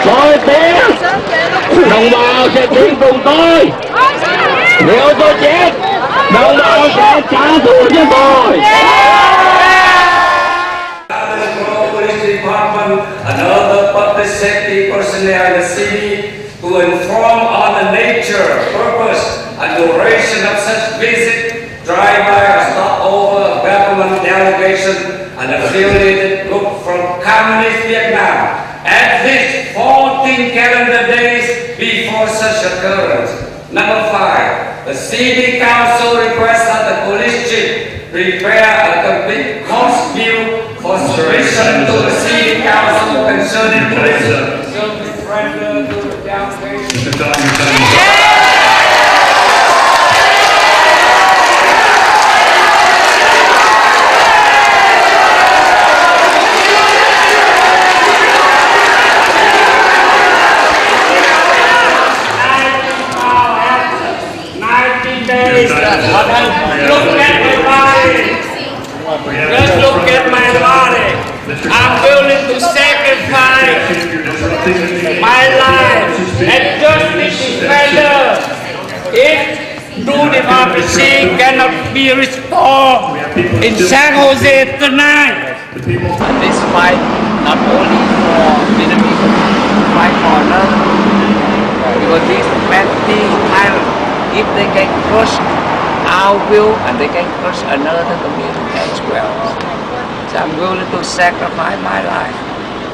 Tôi tiến, đồng bào sẽ tiến cùng tôi. Nếu tôi chết, đồng bào sẽ trả thù cho tôi. And other public safety personnel in the city to inform on the nature, purpose, and duration of such visit, drive-by or stopover of government delegation and affiliated group from Communist Vietnam at least 14 calendar days before such occurrence. Number 5, the city council requests that the police chief prepare a complete cost view for submission to the city council concerning police service rendered to the delegation. Look at my body. Just look at my body. I'm willing to sacrifice my life as justice defender if true democracy cannot be restored in San Jose tonight. And this fight not only for Vietnamese, fight for another. Because these petty tyrants, if they can crush our will and they can crush another community as well. So I'm willing to sacrifice my life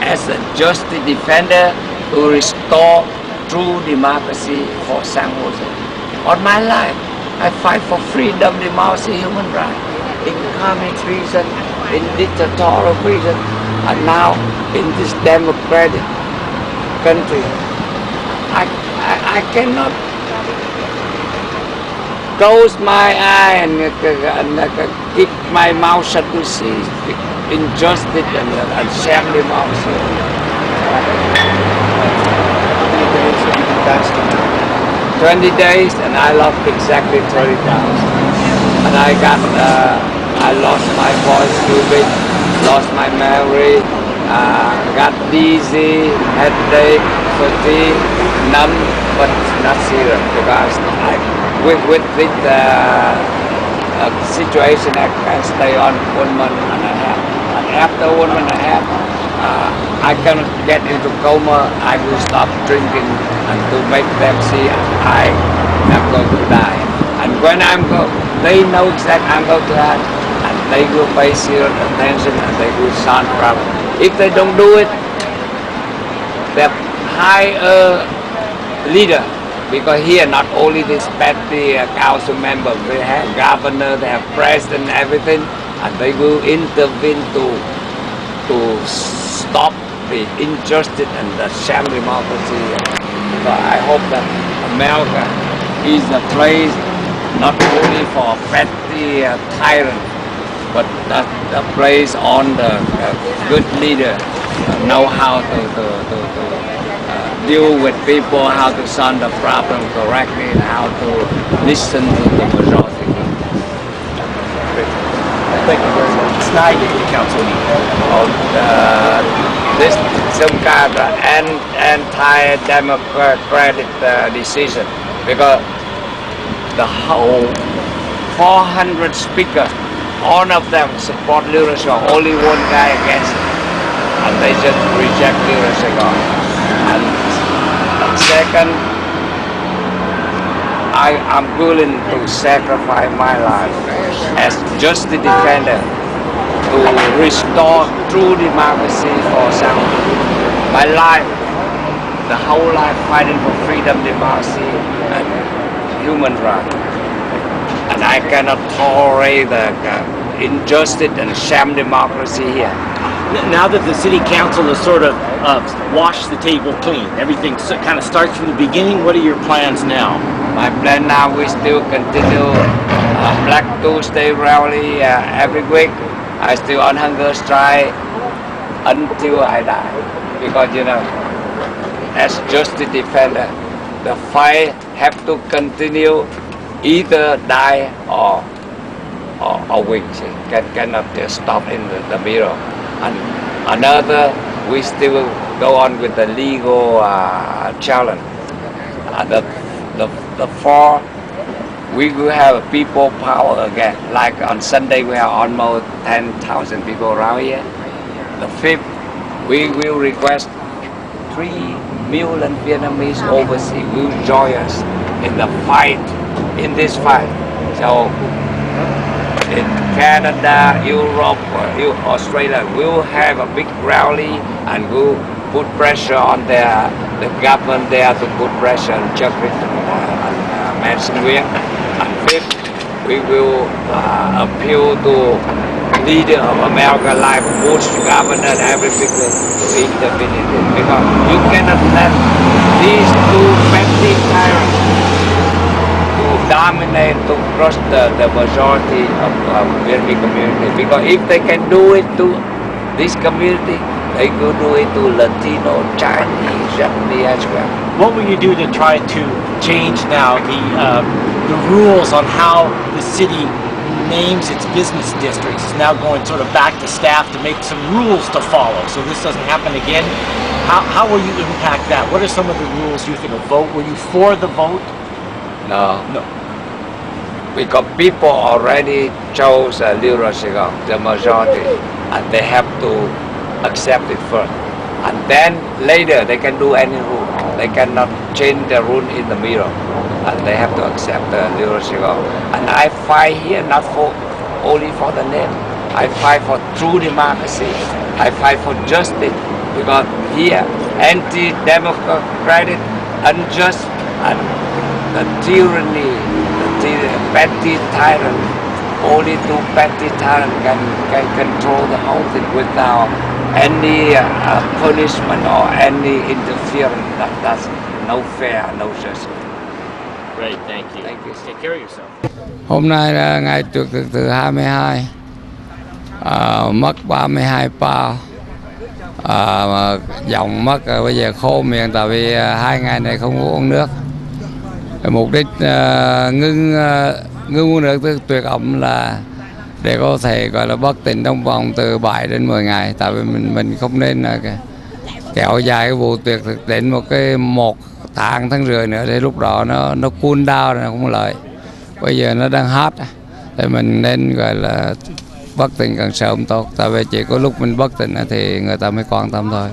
as a justice defender to restore true democracy for San Jose. On my life, I fight for freedom, democracy, human rights, in communist reason, in dictatorial reason, and now in this democratic country. I cannot close my eye and keep my mouth shut to see injustice and sham democracy. 20 days and I lost exactly 30,000. And I lost my voice a little bit, lost my memory, got dizzy, headache, fatigue, numb, but not serious because with this situation I can stay on 1 month and a half. And after 1 month and a half, I cannot get into coma. I will stop drinking and to make them see I am going to die. And when I'm going, they know exactly I'm going to die, and they will pay serious attention and they will solve problem. If they don't do it, they hire a leader. Because here not only this petty council member, they have governor, they have president, everything, and they will intervene to stop the injustice and the sham democracy. So I hope that America is a place not only for petty tyrant, but a place on the good leader know how to deal with people, how to solve the problem correctly, and how to listen to the majority. Thank you very much. Tonight, the council This some kind of anti-democratic decision, because the whole 400 speakers, all of them support leadership, only one guy against it, and they just reject leadership. And second, I am willing to sacrifice my life as justice defender to restore true democracy for San Jose. My life, the whole life fighting for freedom, democracy, and human rights. And I cannot tolerate the injustice and sham democracy here. Now that the city council has sort of washed the table clean, everything kind of starts from the beginning, what are your plans now? My plan now, we still continue Black Tuesday rally every week. I still on hunger strike until I die. Because, you know, as justice defender, the fight have to continue, either die or win. Cannot just stop in the middle. And another, we still go on with the legal challenge. The four, we will have people power again. Like on Sunday, we have almost 10,000 people around here. The fifth, we will request 3 million Vietnamese overseas will join us in the fight, in this fight. So in Canada, Europe, Australia, we'll have a big rally and we'll put pressure on the government there to put pressure on Czech Republic. And fifth, we will appeal to leader of America like Bush governor and every figure to intervene because you cannot let these two petty tyrants to dominate, to crush the majority of Vietnamese community. Because if they can do it to this community, they could do it to Latino, Chinese, Japanese as well. What will you do to try to change now the rules on how the city names its business districts? Is now going sort of back to staff to make some rules to follow so this doesn't happen again. How will you impact that? What are some of the rules you think of vote? Were you for the vote? No. Because people already chose Little Saigon, the majority, and they have to accept it first. And then later they can do any rule. They cannot change the rule in the middle. And they have to accept the Little Saigon. And I fight here not only for the name. I fight for true democracy. I fight for justice. Because here, anti-democratic, unjust, and the tyranny, the petty tyrant, only two petty tyrants can control the whole thing without any punishment or any interference. That's no fair, no justice. Great, thank you. Thank you. Take care of yourself. Hôm nay là ngày tuyệt thực thứ 22, mất 32 bao, giọng mất rồi, bây giờ khô miệng tại vì 2 ngày này không uống nước. Mục đích ngưng uống nước tuyệt ẩm là để có thể gọi là bất tỉnh trong vòng từ 7 đến 10 ngày, tại vì mình không nên là kéo dài cái vụ tuyệt thực đến một tháng rưỡi nữa, thì lúc đó nó cool down là không lợi. Bây giờ nó đang hot thì mình nên gọi là bất tỉnh càng sớm tốt, tại vì chỉ có lúc mình bất tỉnh thì người ta mới quan tâm thôi.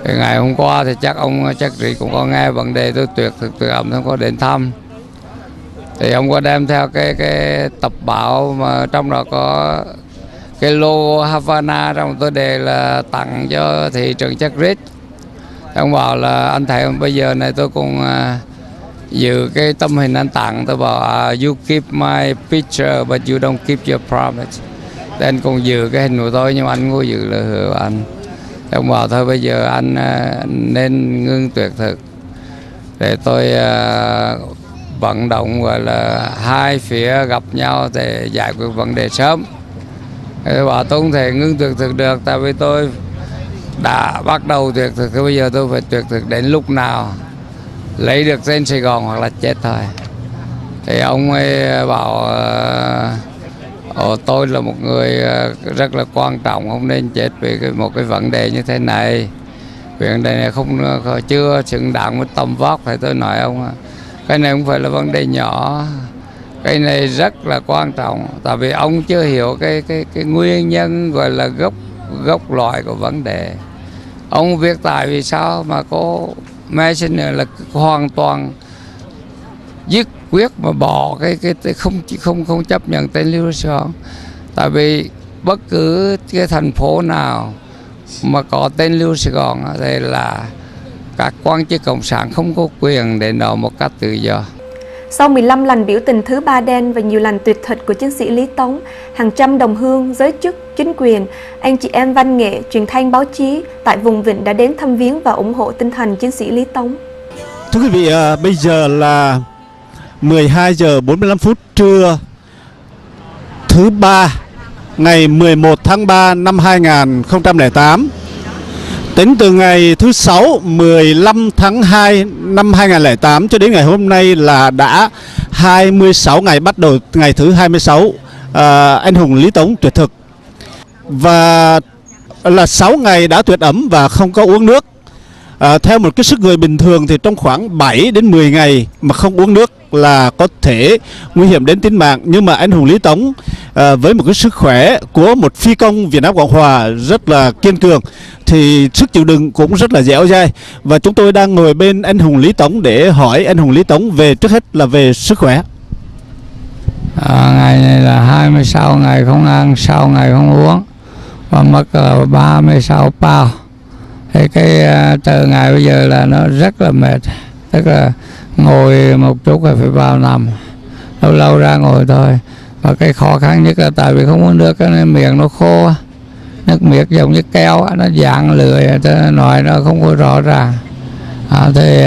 Thì ngày hôm qua thì chắc ông chắc Rị cũng có nghe vấn đề tôi tuyệt thực tuyệt ẩm, không có đến thăm. Thì ông có đem theo cái tập báo mà trong đó có cái logo Havana, trong tôi đề là tặng cho thị trường Czech Republic. Ông bảo là anh thấy bây giờ này tôi cũng giữ cái tấm hình anh tặng, tôi bảo you keep my picture but you don't keep your promise. Thì anh cũng giữ cái hình của tôi nhưng mà anh không giữ lời hứa của anh. Thì ông bảo thôi bây giờ anh nên ngưng tuyệt thực để tôi vận động gọi là hai phía gặp nhau để giải quyết vấn đề sớm. Tôi bảo tôi không thể ngưng tuyệt thực được, tại vì tôi đã bắt đầu tuyệt thực thì bây giờ tôi phải tuyệt thực đến lúc nào lấy được tên Sài Gòn hoặc là chết thôi. Thì ông ấy bảo tôi là một người rất là quan trọng, không nên chết vì một cái vấn đề như thế này. Vấn đề này chưa xứng đáng với tầm vóc. Thì tôi nói ông cái này không phải là vấn đề nhỏ, cái này rất là quan trọng, tại vì ông chưa hiểu cái nguyên nhân gọi là gốc loại của vấn đề. Ông viết tại vì sao mà có Messenger là hoàn toàn dứt quyết mà bỏ cái không chấp nhận tên Lưu Sài Gòn. Tại vì bất cứ cái thành phố nào mà có tên Lưu Sài Gòn thì là các quan chức cộng sản không có quyền để nổ một cách tự do. Sau 15 lần biểu tình thứ ba đen và nhiều lần tuyệt thực của chiến sĩ Lý Tống, hàng trăm đồng hương, giới chức, chính quyền, anh chị em văn nghệ, truyền thanh báo chí tại vùng Vịnh đã đến thăm viếng và ủng hộ tinh thần chiến sĩ Lý Tống. Thưa quý vị, bây giờ là 12 giờ 45 phút trưa thứ ba ngày 11 tháng 3 năm 2008. Tính từ ngày thứ Sáu 15 tháng 2 năm 2008 cho đến ngày hôm nay là đã 26 ngày, bắt đầu ngày thứ 26 anh hùng Lý Tống tuyệt thực. Và là 6 ngày đã tuyệt ẩm và không có uống nước. Theo một cái sức người bình thường thì trong khoảng 7 đến 10 ngày mà không uống nước là có thể nguy hiểm đến tính mạng. Nhưng mà anh hùng Lý Tống với một cái sức khỏe của một phi công Việt Nam Cộng Hòa rất là kiên cường thì sức chịu đựng cũng rất là dẻo dai. Và chúng tôi đang ngồi bên anh hùng Lý Tống để hỏi anh hùng Lý Tống về, trước hết là về sức khỏe. Ngày này là 26 ngày không ăn, 6 ngày không uống và mất là 36 bao. Thì cái từ ngày bây giờ là nó rất là mệt, tức là ngồi một chút là phải vào nằm, lâu lâu ra ngồi thôi. Và cái khó khăn nhất là tại vì không uống nước nên miệng nó khô, nước miệng giống như keo, nó dạng lười, nói nó không có rõ ràng. Thì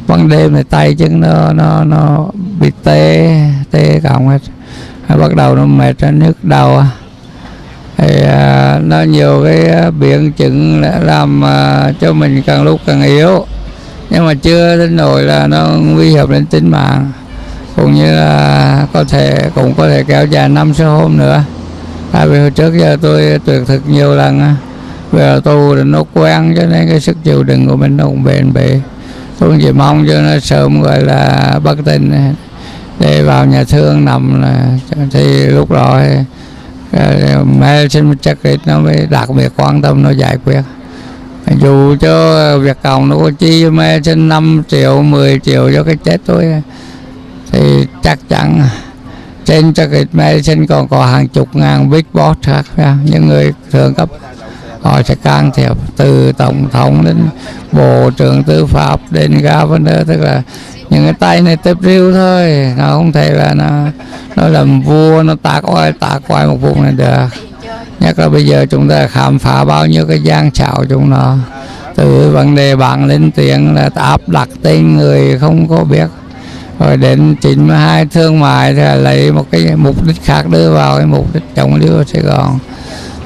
ban đêm thì tay chân nó bị tê còng hết, bắt đầu nó mệt, nó nhức đầu. Thì nó nhiều cái biến chứng làm cho mình càng lúc càng yếu, nhưng mà chưa đến nỗi là nó nguy hiểm đến tính mạng, cũng như là cũng có thể kéo dài 5-6 hôm nữa. Tại vì hồi trước giờ tôi tuyệt thực nhiều lần, về tù thì nó quen cho nên cái sức chịu đựng của mình nó cũng bền bỉ. Tôi chỉ mong cho nó sớm gọi là bất tỉnh để vào nhà thương nằm, thì lúc đó mẹ xin chắc nó mới đặc biệt quan tâm, nó giải quyết. Dù cho việc cộng nó có chi mẹ xin 5 triệu 10 triệu cho cái chết tôi thì chắc chắn trên cho cái mẹ xin còn có hàng chục ngàn big boss khác, những người thượng cấp họ sẽ can thiệp, từ tổng thống đến bộ trưởng tư pháp đến governor, tức là những cái tay này tiếp riêu thôi, nó không thể là nó làm vua, nó tạc oai một vùng này được. Nhất là bây giờ chúng ta khám phá bao nhiêu cái gian xảo chúng nó, từ vấn đề bạn lên tiếng là áp đặt tên người không có biết, rồi đến 92 thương mại thì lấy một cái mục đích khác đưa vào cái mục đích chống lưu Sài Gòn.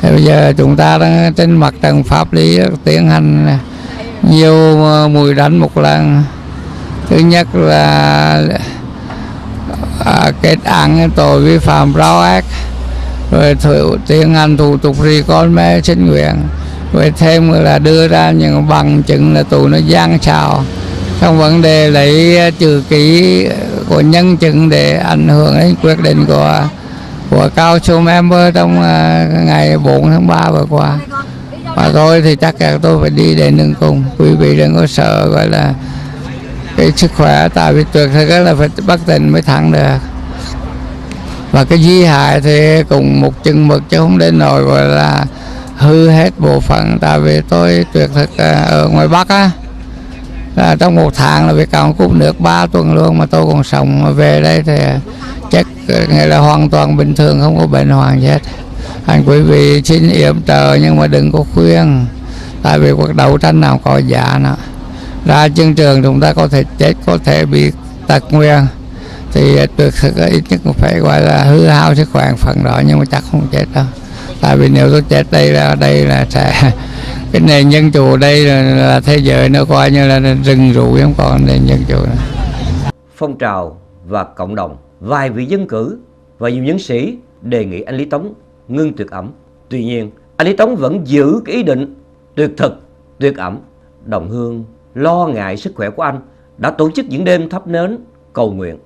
Thì bây giờ chúng ta đang trên mặt trận pháp lý tiến hành nhiều mùi đánh một lần. Thứ nhất là kết án tội vi phạm rao ác, rồi tiến hành thủ tục ri con mẹ xin nguyện, rồi thêm là đưa ra những bằng chứng là tụi nó gian xảo trong vấn đề lấy chữ ký của nhân chứng để ảnh hưởng đến quyết định của Council Member trong ngày 4 tháng 3 vừa qua. Và tôi thì chắc là tôi phải đi đến đường cùng. Quý vị đừng có sợ gọi là cái sức khỏe, tại vì tuyệt thực là phải bất tỉnh mới thắng được. Và cái di hại thì cũng một chừng mực chứ không đến nỗi gọi là hư hết bộ phận. Tại vì tôi tuyệt thực ở ngoài Bắc á, là trong 1 tháng là phải cạn cúp nước 3 tuần luôn mà tôi còn sống. Mà về đây thì chắc nghĩa là hoàn toàn bình thường, không có bệnh hoạn gì hết. Anh quý vị xin yểm trợ nhưng mà đừng có khuyên, tại vì cuộc đấu tranh nào có giá nữa. Ra chiến trường chúng ta có thể chết, có thể bị tật nguyền, thì tuyệt thực ít nhất cũng phải gọi là hư hao sức khỏe phần đó, nhưng mà chắc không chết đâu. Tại vì nếu tôi chết đây là sẽ cái nền dân chủ ở đây là thế giới nó coi như là rừng rủ, không còn nền dân chủ nữa. Phong trào và cộng đồng, vài vị dân cử và nhiều nhân sĩ đề nghị anh Lý Tống ngưng tuyệt ẩm. Tuy nhiên, anh Lý Tống vẫn giữ cái ý định tuyệt thực, tuyệt ẩm. Đồng hương lo ngại sức khỏe của anh đã tổ chức những đêm thắp nến cầu nguyện.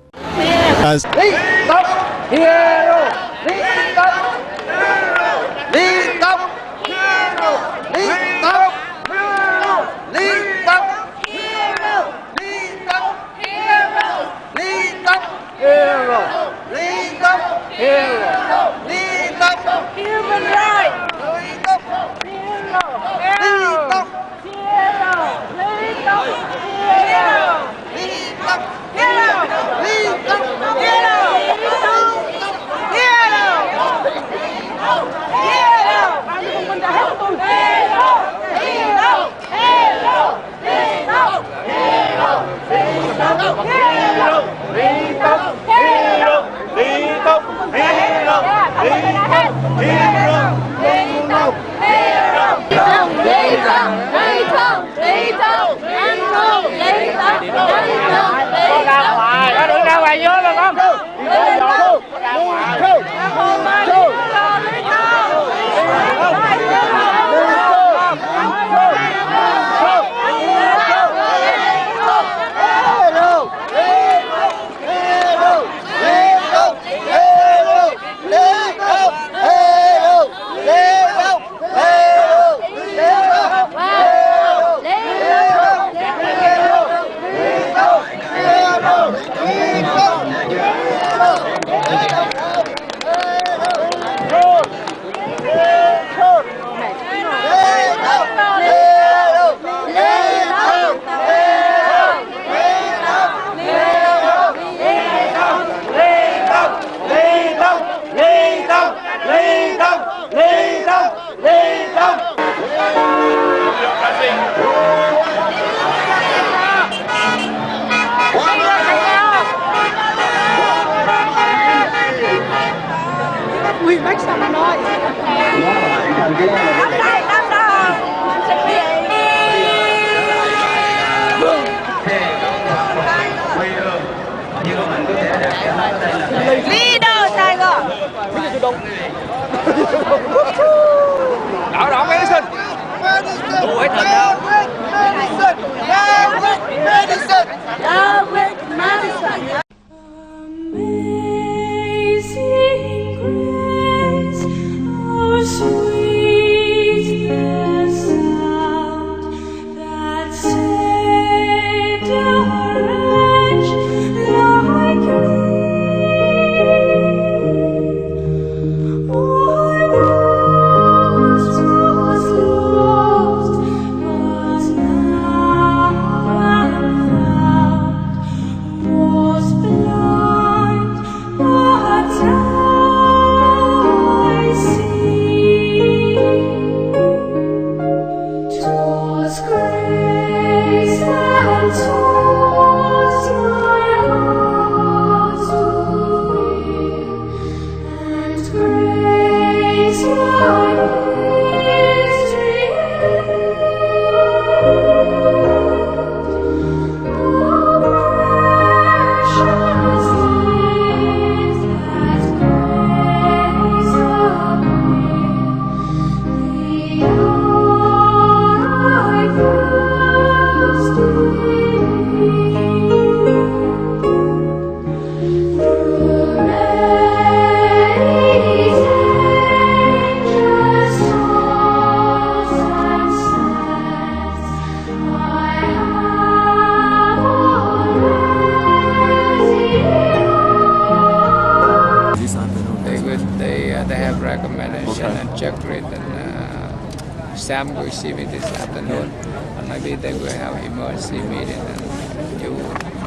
They have recommendation and check rate, and Sam will see me this afternoon, and maybe they will have emergency meeting, and you,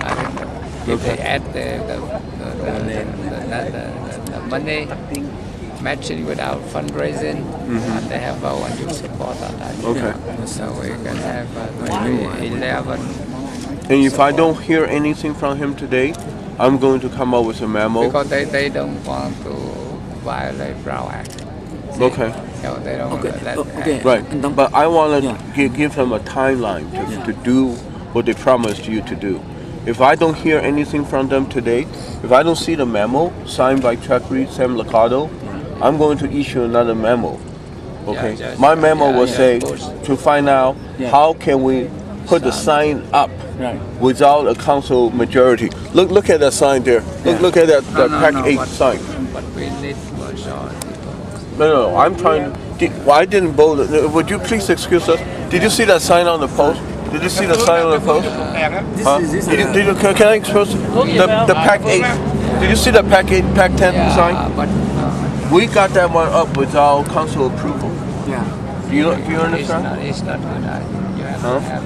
I don't know, if they add the money matching without fundraising, and they have vote and you support on that. Okay. So we can have maybe 11. And if I don't hear anything from him today, I'm going to come up with a memo. Because they don't want to violate Brown Act. Okay. So they don't want to let Okay. Right. But I want to give him a timeline to do what they promised you to do. If I don't hear anything from them today, if I don't see the memo signed by Chuck Reed, Sam Liccardo, I'm going to issue another memo. Okay. Yeah, My memo will say of course. to find out how can we put the sign up without a council majority. Look at that sign there. Look at that Pack 8 sign. But we need majority. No. I'm trying to. I didn't vote. Would you please excuse us? Did you see that sign on the post? Did you see the sign on the post? Huh? Can I expose the Pack 8? Did you see the Pack 8, Pack 10 sign? But We got that one up without council approval. yeah. Do you understand? It's not good idea. You have Huh? to have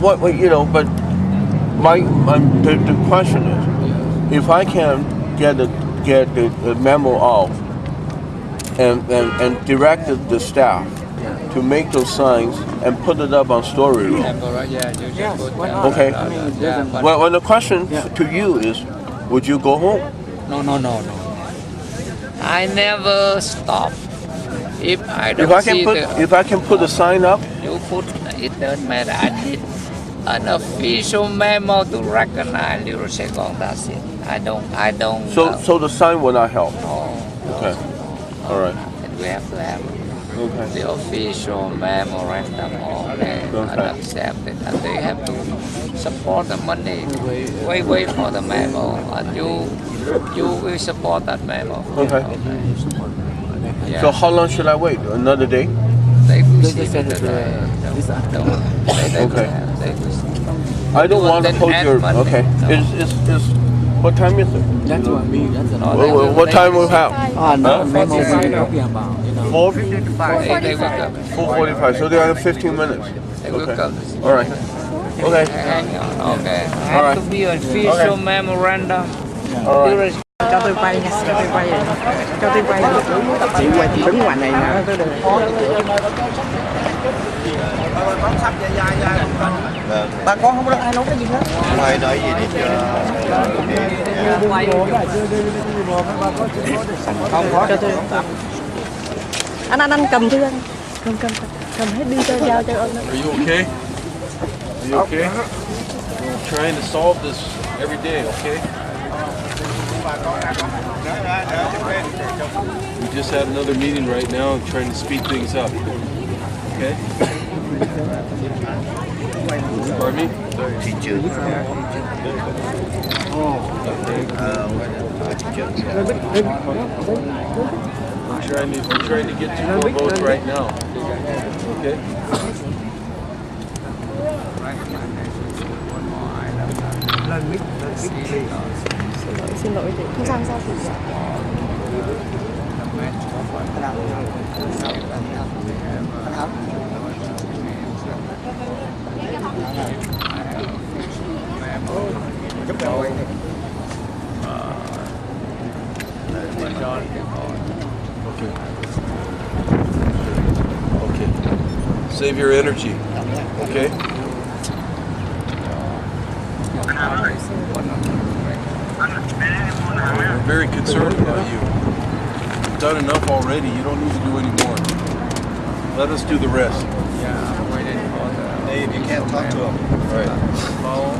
What but the question is, if I can get the memo off and direct the staff to make those signs and put it up on Story Road. Okay. Well, the question to you is, would you go home? No. I never stop. If I don't If I can put a sign up, you put it doesn't matter. I need an official memo to recognize Little Saigon. That's it. I don't. so the sign will not help. Oh, Okay. All right. and we have to have Okay. the official memorandum and accept it, and they have to support the money. Wait for the memo, and you will support that memo. Okay. Yeah. So how long should I wait? Another day? They will see it. Okay. I don't want to hold your. Okay. Is what time is it? That's what I mean. That's What time we have? no, memo we're talking about. 4:45. So they have 15 minutes. They will Okay. come. All right. Okay. Hang on. Okay. All right. Have to be an official memorandum. All right. Cho tôi quay nha, cho tôi quay. Cho tôi quay. Chị quay chị đứng ngoài này nè. Bà con không được ai nói cái gì hết. Mày nói gì đi chưa? Không có cho tôi. Anh cầm thư anh. Cầm hết đi cho giao cho anh. Are you okay? Are you okay? We're trying to solve this every day, okay? We just had another meeting right now trying to speed things up. Okay? Pardon me? Teacher. We're trying to get 2 more votes right now. Okay? Xin lỗi chị. Không sao sao chị. Okay. Save your energy. Okay? We're very concerned about you. You've done enough already. You don't need to do any more. Let us do the rest. Dave, you can't talk to him. Right. You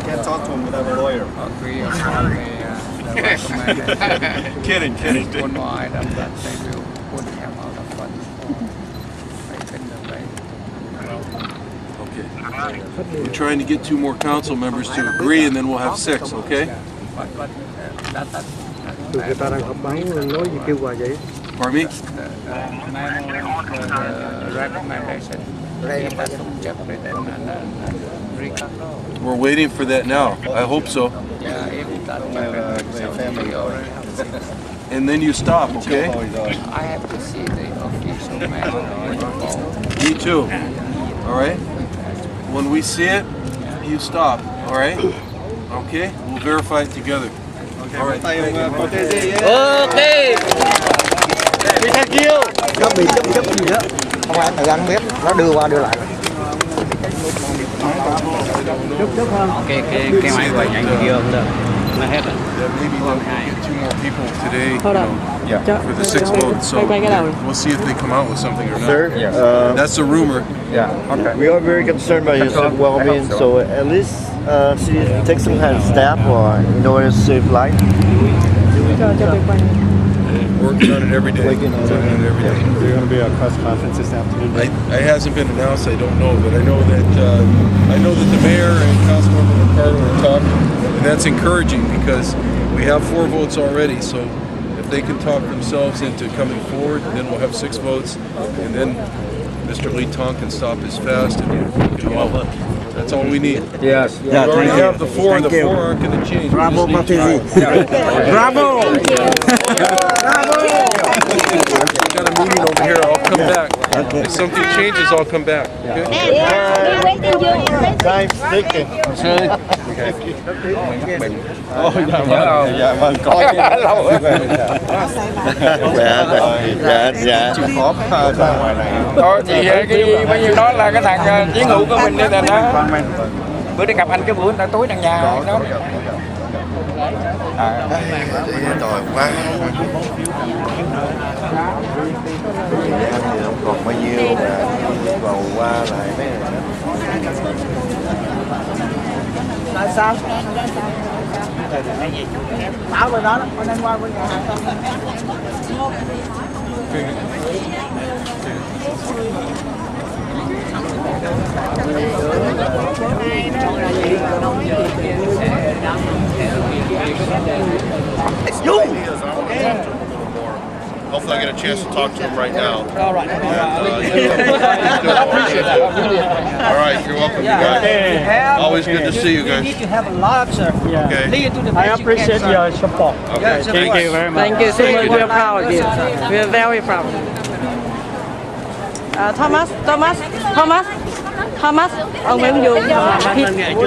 can't talk to him without a lawyer. Kidding. Okay. We're trying to get 2 more council members to agree, and then we'll have 6. Okay? Người ta đang họp báo nói gì kêu hoài vậy? Pardon me? We're waiting for that now. I hope so. And then you stop, okay? I have to see the official man. Me too. All right? When we see it, you stop, all right? Okay? We'll verify it together. All right. Okay. Thank you. Nó bị chấp gì đó. Không ai tự ăn biết, nó đưa qua đưa lại. Cái máy của anh video không được. Nó hết rồi. Maybe we'll get 2 more people today, you know, for the 6 votes. So we'll see if they come out with something or not. Sir, That's a rumor. Yeah. Okay. We are very concerned about his well-being, so at least take some kind of step or in order to save life. Working on it every day. Is there going to be a press conference this afternoon? It hasn't been announced. I don't know, but I know that the mayor and Councilmember Ricardo are talking, and that's encouraging because we have 4 votes already. So if they can talk themselves into coming forward, then we'll have 6 votes, and then Mr. Tong can stop as fast and go. That's all we need. Yes. We already have the 4, and the 4 aren't going to change. Bravo, Martini. Bravo. Got a meeting over here. I'll come back. If something changes, I'll come back. Okay? Time's ticking. Dạ vâng, có. Dạ. Chịu khó ra ngoài này. Thôi thì cái bao nhiêu đó là cái thằng chiến hữu của mình nên là nó bữa đi gặp anh cái bữa người ta tối đằng nhà đó. Tồi quá. Không còn bao nhiêu mà vào qua lại mấy này. Là sao? Báo bên đó, con đang qua bên nhà hàng không? Hopefully I get a chance to talk to him right now. All right. I appreciate that. All right, you're welcome, you guys. Always good to see you guys. You need to have a lot, sir. Okay. I appreciate your support. Okay. Thank you very much. Thank you so much. We are proud of you. We are very proud. Thomas, ông Nguyễn Dung,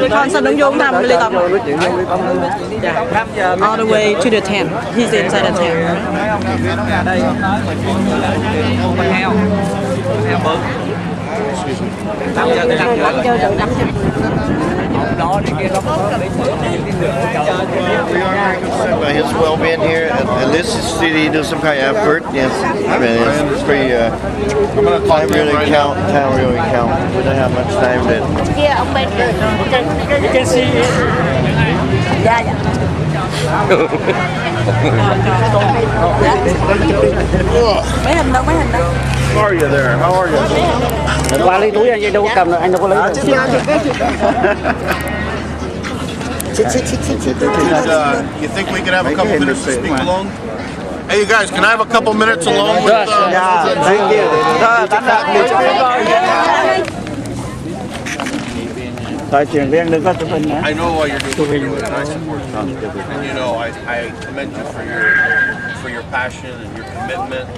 con xin ông Dung nằm Lê Tổng. All the way to the tent. He's inside the tent. We are about his well-being here. At least the city do some kind of effort. Yes, I mean it's pretty. Time really count. We don't have much time to. You can see it. Mấy hình đâu. How are you there? How are you? Qua lấy túi anh đâu có cầm đâu, anh đâu có lấy. You think we could have a couple minutes to speak alone? Hey, you guys, can I have a couple minutes alone with? Yeah, thank you. I know why you're doing it, and I support you. And you know, I commend you for your passion and your commitment.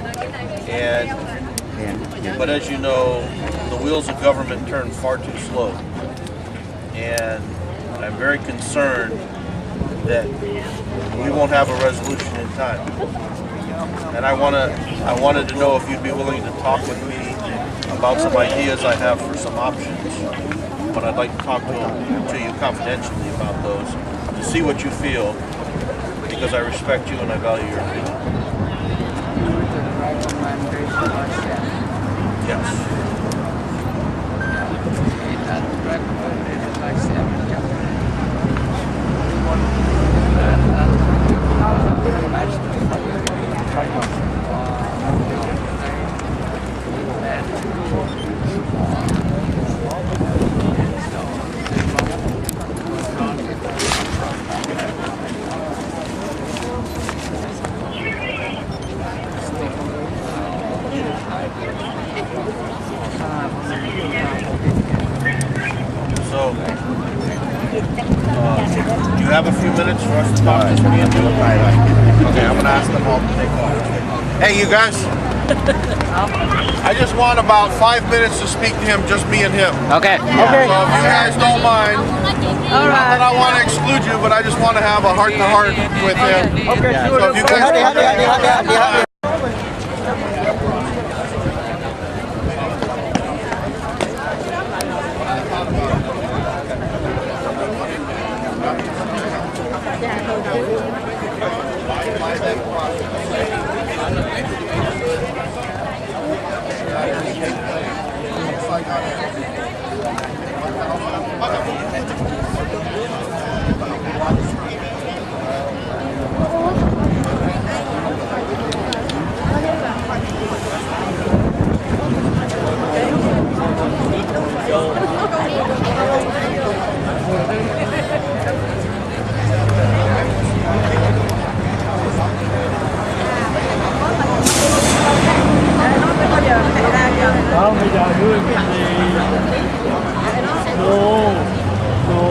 But as you know, the wheels of government turn far too slow, and I'm very concerned that we won't have a resolution in time. And I wanted to know if you'd be willing to talk with me about some ideas I have for some options. But I'd like to talk to you confidentially about those to see what you feel, because I respect you and I value your opinion. Yes. So, do you have a few minutes for us to talk to me? Okay, I'm gonna ask them all to take off. Hey, you guys. I just want about 5 minutes to speak to him, just me and him. Okay. Okay. So if you guys don't mind, All not that right. I want to exclude you, but I just want to have a heart-to-heart with him. Okay. So if you guys Không, bây giờ đưa cái gì? Đồ, đồ.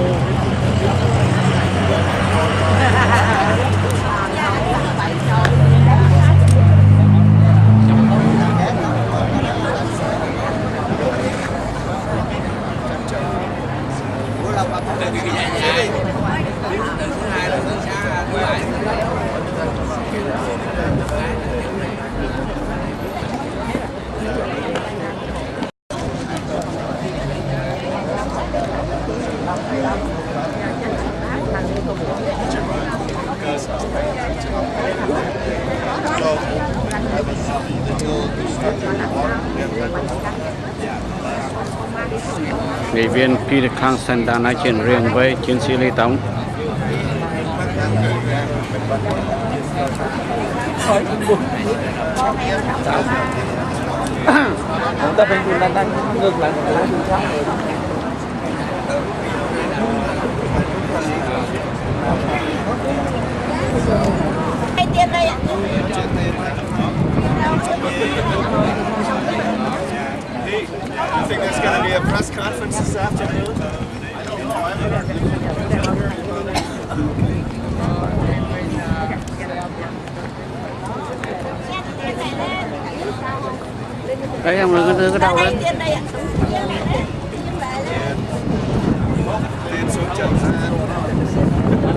Nghị viên Peter Clangson đã nói chuyện riêng với chiến sĩ Lý Tống. Chúng ta phải đang ngược lại một lái đường khác. Hai tiền đây ạ. I think there's going to be a press conference this afternoon. Đấy, ông đừng đưa cái đầu lên.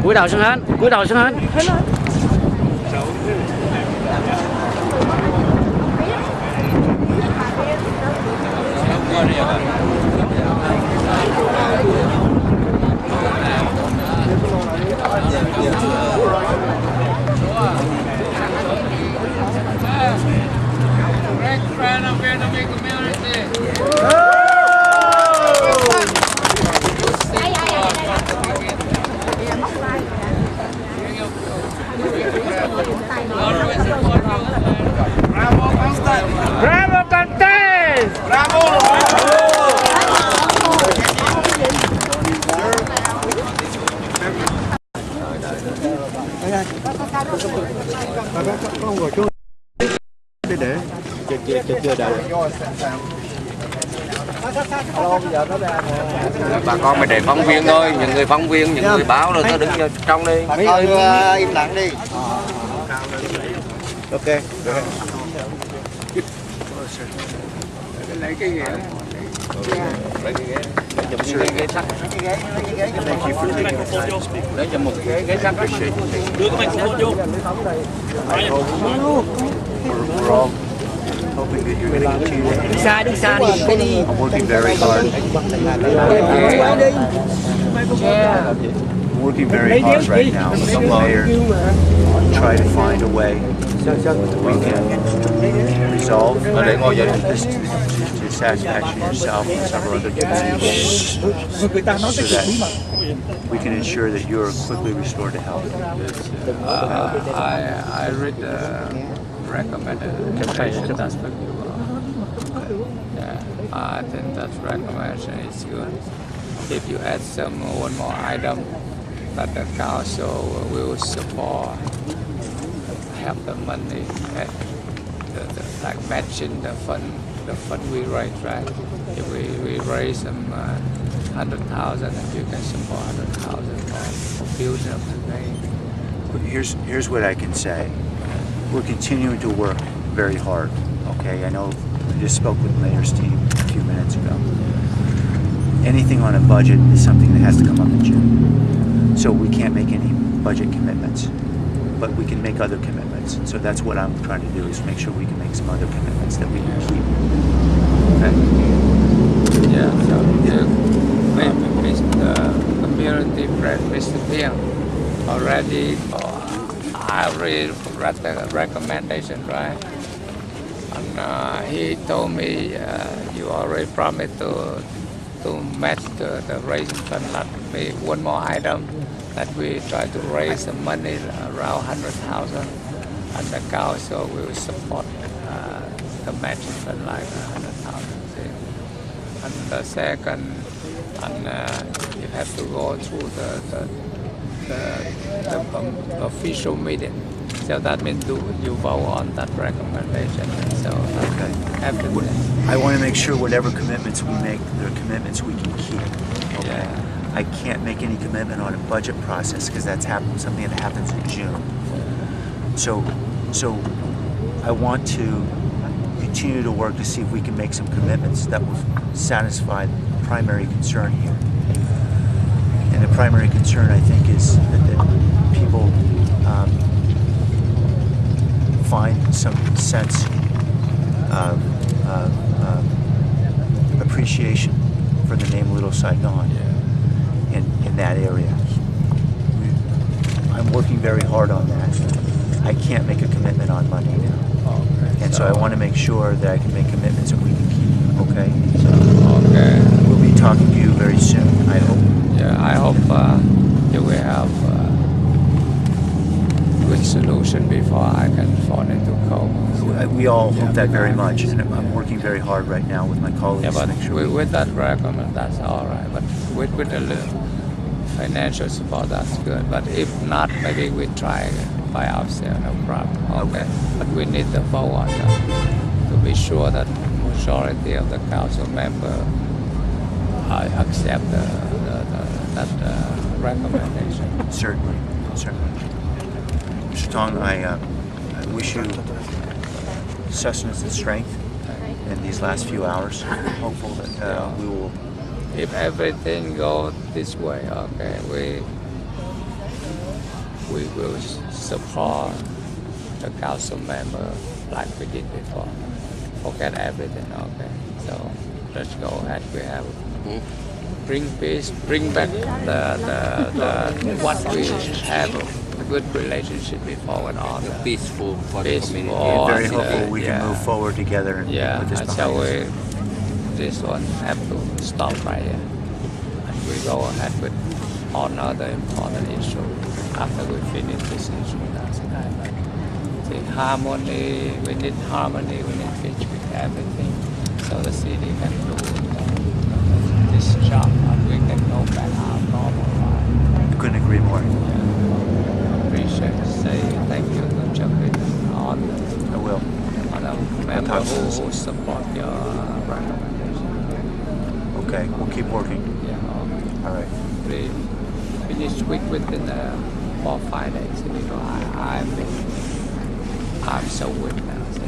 Cúi đầu xuống hết, cúi đầu xuống hết. Bravo Contes! Bravo! Con ngồi xuống để chưa đợi. Bà con mày để phóng viên thôi, những người phóng viên, những người báo rồi nó đứng vô trong đi. Bà con im lặng đi. Ok. Lấy cái ghế. Lấy cái ghế. Lấy cái ghế sắt. Lấy cho một cái ghế sắt. Đưa cái microphone vô. Đi xa đi, cái đi. I'm working very hard. I'm working very hard right now with the mayor to try to find a way that we can resolve this to satisfaction yourself and several other communities so that we can ensure that you're quickly restored to health. I read the recommendation. That's what you yeah, I think that recommendation is good. If you add one more item that the council will support, have the money, like matching the fund we raise, right? If we raise some 100,000, and you can support 100,000 for building of the bank. Here's what I can say. We're continuing to work very hard. Okay, I know we just spoke with the mayor's team a few minutes ago. Anything on a budget is something that has to come up in June. So we can't make any budget commitments, but we can make other commitments. So that's what I'm trying to do, is make sure we can make some other commitments that we can keep. Okay? Yeah, so maybe the community friend, Mr. Tiang, already, I read the recommendation, right? And he told me you already promised to match the raising fund. Let me one more item that we try to raise some money around 100,000, and the council will support the matching fund like 100,000. And the second, and you have to go through the official meeting. So that means you vote on that recommendation. So I want to make sure whatever commitments we make, they're commitments we can keep. Okay. Yeah. I can't make any commitment on a budget process because that's something that happens in June. So I want to continue to work to see if we can make some commitments that will satisfy the primary concern here. And the primary concern, I think, is that people find some sense of appreciation for the name Little Saigon in that area. I'm working very hard on that. I can't make a commitment on money now. And so I want to make sure that I can make commitments that we can keep, okay? So we'll be talking to you very soon, I hope. Yeah, I hope you will have good solution before I can fall into coma. We all hope that very much, and I'm working very hard right now with my colleagues to make sure with that recommend, that's all right. But with a little financial support, that's good. But if not, maybe we try by ourselves, no problem. Okay. But we need the vote on that to be sure that majority of the council member accept that recommendation. Certainly. Mr. Tong, I wish you sustenance and strength in these last few hours. I'm hopeful that we will. If everything goes this way, okay, we will support the council member like we did before. Forget everything, okay. So let's go ahead. We have bring peace, bring back the what we have a good relationship before and on. Peaceful. I'm very hopeful we can move forward together and put this behind us. This one have to stop right here, and we go ahead with all other important issues after we finish this issue. That's it. See, harmony. We need harmony. We need peace with everything, so the city can do this job, and we can go back our normal life. Couldn't agree more. Appreciate it. Say thank you to jumping on. I will. On a member who support your recommendation. Okay, we'll keep working. Yeah. All right. We finish week within 4 or 5 days. You know, I'm so weak now. So,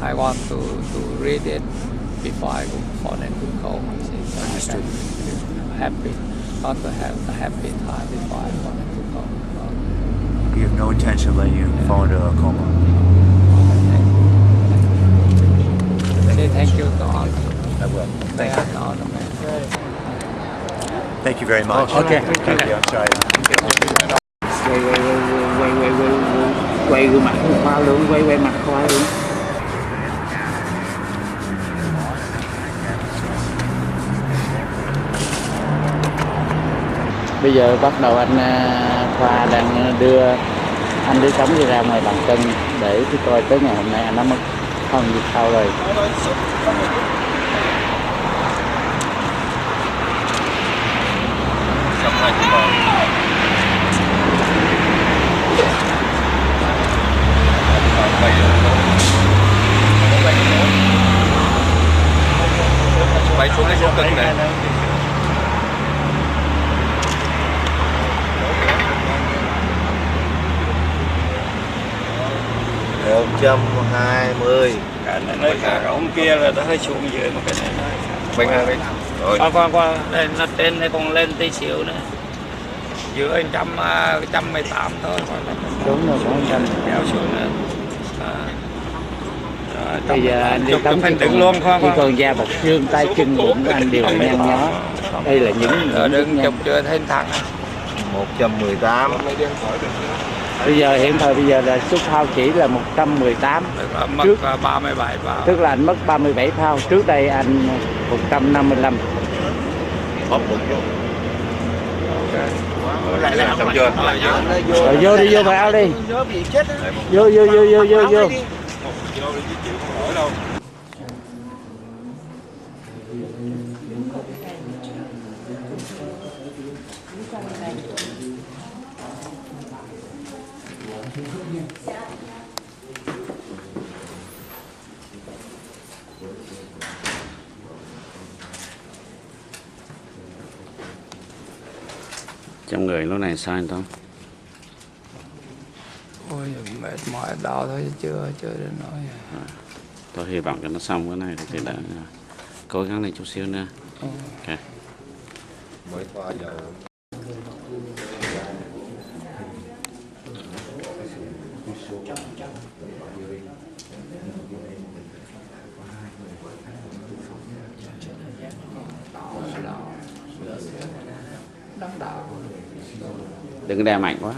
I want to read it before I go fall into coma. Understood. Happy, not to have a happy time before I fall into coma. You have no intention of letting you fall into a coma. Thank you to all. I will. Thank you. Thank you very much. Okay. Thank you. I'm sorry. Quay gương mặt khoa luôn, quay mặt khoa luôn. Bây giờ bắt đầu anh Khoa đang đưa anh Lý Tống đi ra ngoài bàn cân để coi tới ngày hôm nay anh đã mất không gì sao rồi. Bay xuống cái số cân này. Một 120. Cái này nơi cả ông kia là đã hơi xuống dưới một cái này. Bên này rồi. Qua đây nó trên này còn lên tí xíu nữa. Giữa 118 thôi. Đúng rồi, 100. Kéo xuống nữa. Bây giờ anh Lý Tống phải đứng luôn chỉ còn da bọc xương, tay chân bụng của anh đều là nhăn nhó. Đây là những đứng chụp chưa thấy thẳng. 118. Bây giờ hiện thời bây giờ là số phao chỉ là 118. Mất trước 37 phao. Tức là anh mất 37 phao. Trước đây anh 155. Xong chưa? Rồi vô đi, vô vào đi. Vô. Trong người lúc này sao anh Tống? Ôi mệt mỏi đau thôi chứ chưa đến nỗi. Tôi hy vọng cho nó xong cái này thì đã cố gắng lên chút xíu nữa. Ok. Mới qua giờ. Đừng đè mạnh quá.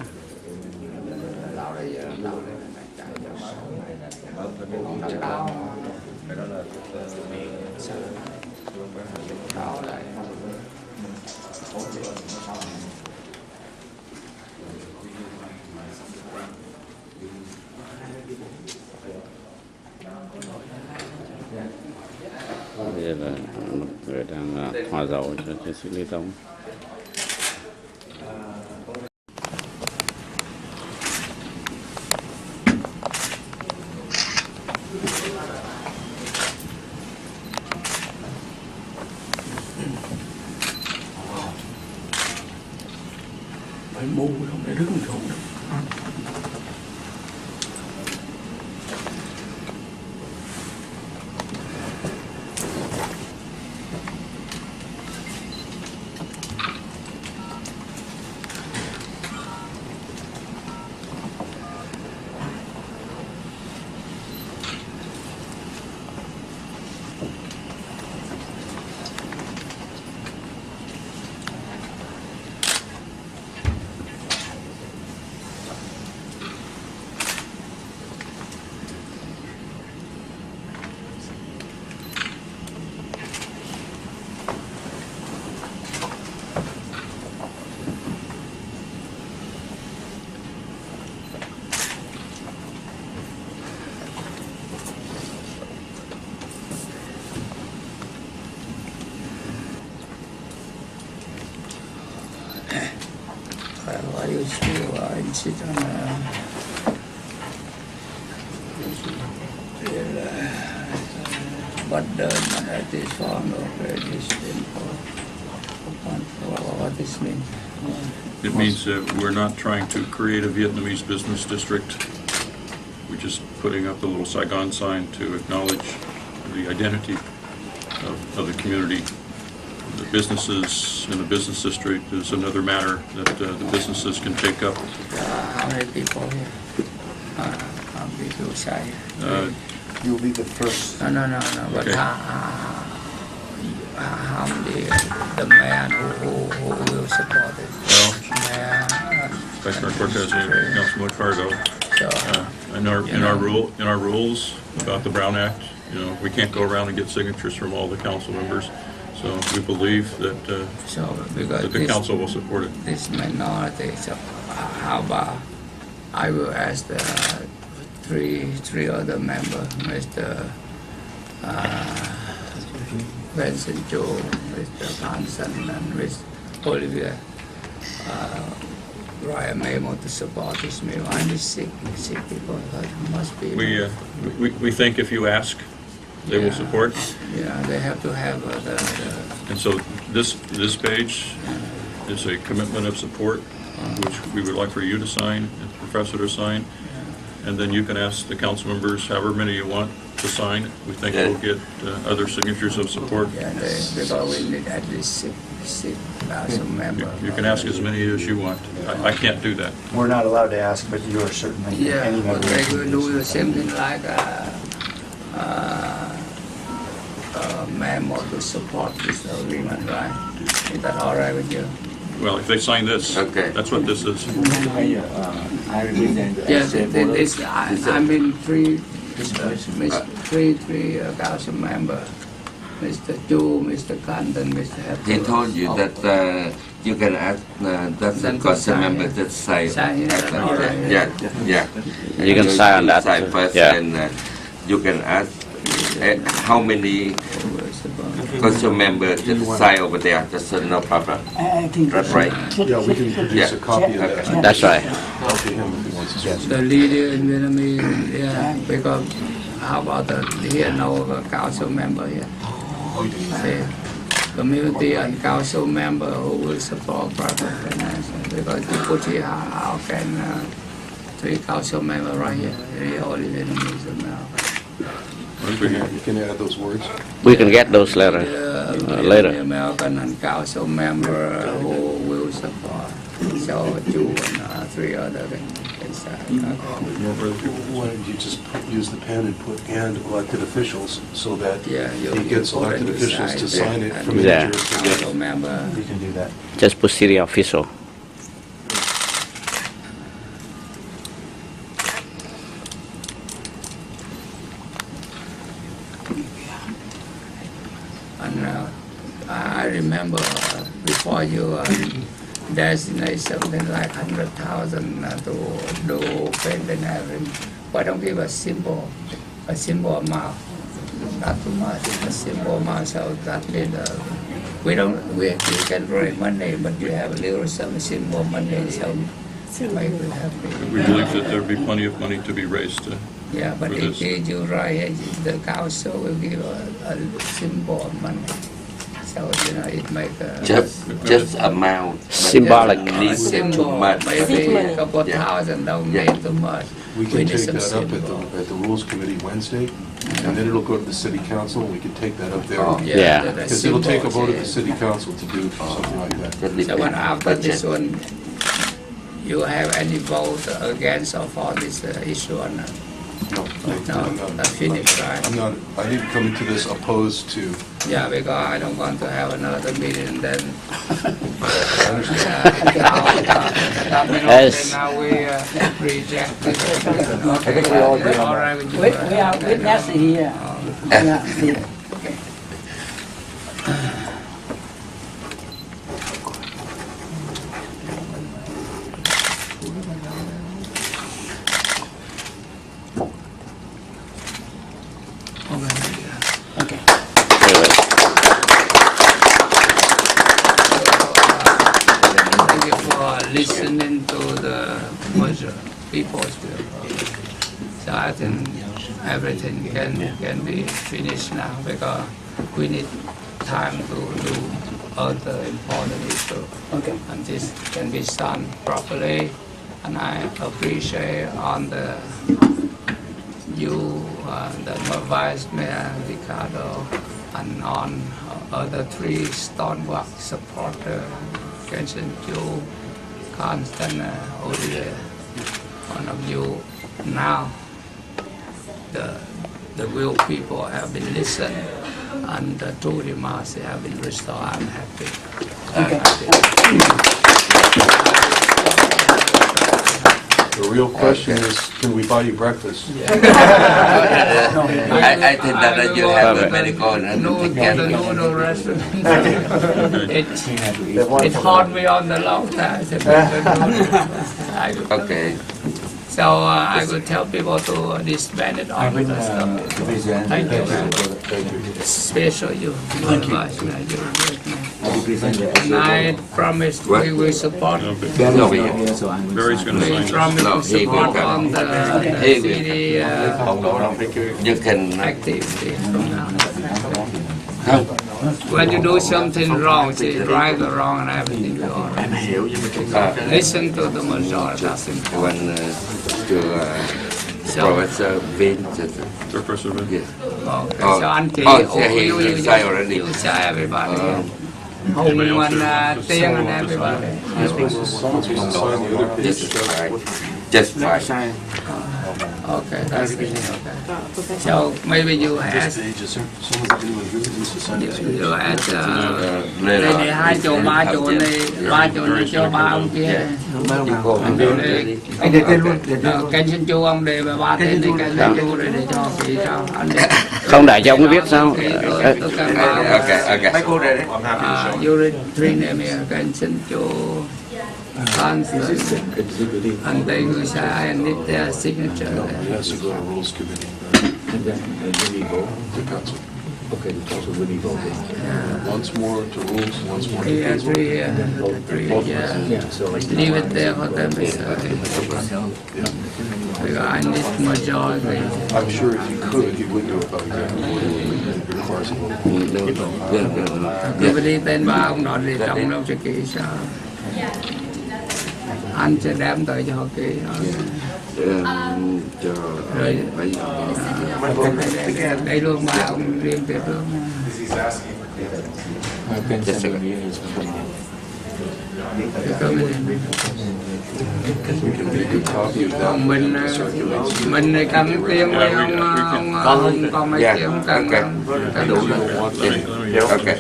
Bây giờ là một người đang hòa dầu cho chiến sĩ Lý Tống. Phải mù không để đứng không được. Why you still insist on but at this form of what this means? It means that we're not trying to create a Vietnamese business district. We're just putting up a little Saigon sign to acknowledge the identity of the community. The businesses in the business district is another matter that the businesses can take up. How many people here? How many people say? You'll be the first. No. But Okay. how many the man who Commissioner Cortez and Councilman Ricardo. In our rules about the Brown Act, we can't go around and get signatures from all the council members. So we believe that the council will support it. This minority, so how about I will ask the three other members, Mr. Vincent Joe, Mr. Hansen, and Mr. Olivier. Write a memo to support this memo. Only sick people must be. We think if you ask, they will support. Yeah, they have to have And so this page is a commitment of support, which we would like for you to sign, and the professor to sign, and then you can ask the council members, however many you want, to sign. We think we'll get other signatures of support. Yeah, because we need at least 6,000 members. You can ask as many as you want. I can't do that. We're not allowed to ask, but you are certainly any member. They will do the same thing like memo to support this agreement, right? Is that all right with you? Well, if they sign this, that's what this is. Yes, I mean three council members. Mr. Chu, Mr. Canton, Mr. Hepburn. He told you that you can ask the council member to sign. Yeah. You can sign on that. Sign first, and you can ask how many council members to sign over there. That's no problem. That's right. Yeah, we can produce a copy of that. That's right. The leader in Vietnamese, because how about here no council member here? See, community and council member who will support private finance. Because you put here, how can 3 council members right here, only Vietnamese American. You can add those words. We can get those later. Later. American and council member who will support. So 2 and 3 other can sign. Why don't you just use the pen and put "and elected officials" so that he gets elected officials to sign it from any jurisdiction. You can do that. Just put city official. And I remember before you designate something like 100,000 to do painting every. Why don't give a simple amount, not too much, a simple amount. So that means we can raise money, but you have a little some simple money, so make it happy. We believe that there'll be plenty of money to be raised. Yeah, but if you write, the council will give a simple money. So it make just amount. Symbolic. Too much. Maybe a couple thousand don't need too much. We can take that up at the Rules Committee Wednesday, and then it'll go to the City Council, and we can take that up there. Because it'll take a vote of the City Council to do something like that. So when after this one, you have any vote against or for this issue or not? No, that's finished, right? I didn't come into this opposed to. Yeah, because I don't want to have another meeting then. Now we reject it. I think we all agree on that. We are witnessing here. Listening to the people's will. So I think everything can be finished now because we need time to do other important issues. And this can be done properly. And I appreciate on you, the Vice Mayor Ricardo, and on other 3 stalwart supporters, Kenson Joe, Constant Olivier, one of you. Now the real people have been listened and the true democracy have been restored. I'm happy. real question is, can we buy you breakfast? I think that you have a medical and take care of It haunt me on the long time. Okay. So I will tell people to disband it all the stuff. Thank you very much. Special you. Thank you. And I promise we will support. No, Barry's going to We sign promise to support on the city you can activity from now. When you do something wrong, say right or wrong and everything you all right. Listen to the majority. That's important. Professor Vin. Professor Vin. Yes. Okay. So Auntie, you say everybody. Hùng and Tiên and everybody. Just fine. Okay, that's good. Okay. So maybe you ask. You ask. Đây này 2 chỗ 3 chỗ này 3 chỗ này cho 3 ông kia. Kênh xin chú ông để 3 tên này kênh xin chú để cho kỳ sao anh để. Không để cho ông biết sao. Okay. Mấy cô đây đấy. You read 3 name here. Kênh xin chú. And they will say I need their signature. It has to go to Rules Committee. And then we vote to council. Okay, the council will be voting. Once more to rules, once more to council. Leave it there for them to say. I need majority. I'm sure if you could, you would do it by executive order. It requires a vote. Cứ đi tên ba ông nói đi trong đâu sẽ kỹ sao. Anh sẽ đem tới cho họ ký rồi đây luôn ba ông riêng tuyệt luôn mình này cần tiền với ông còn mấy tiền không cần đủ Okay.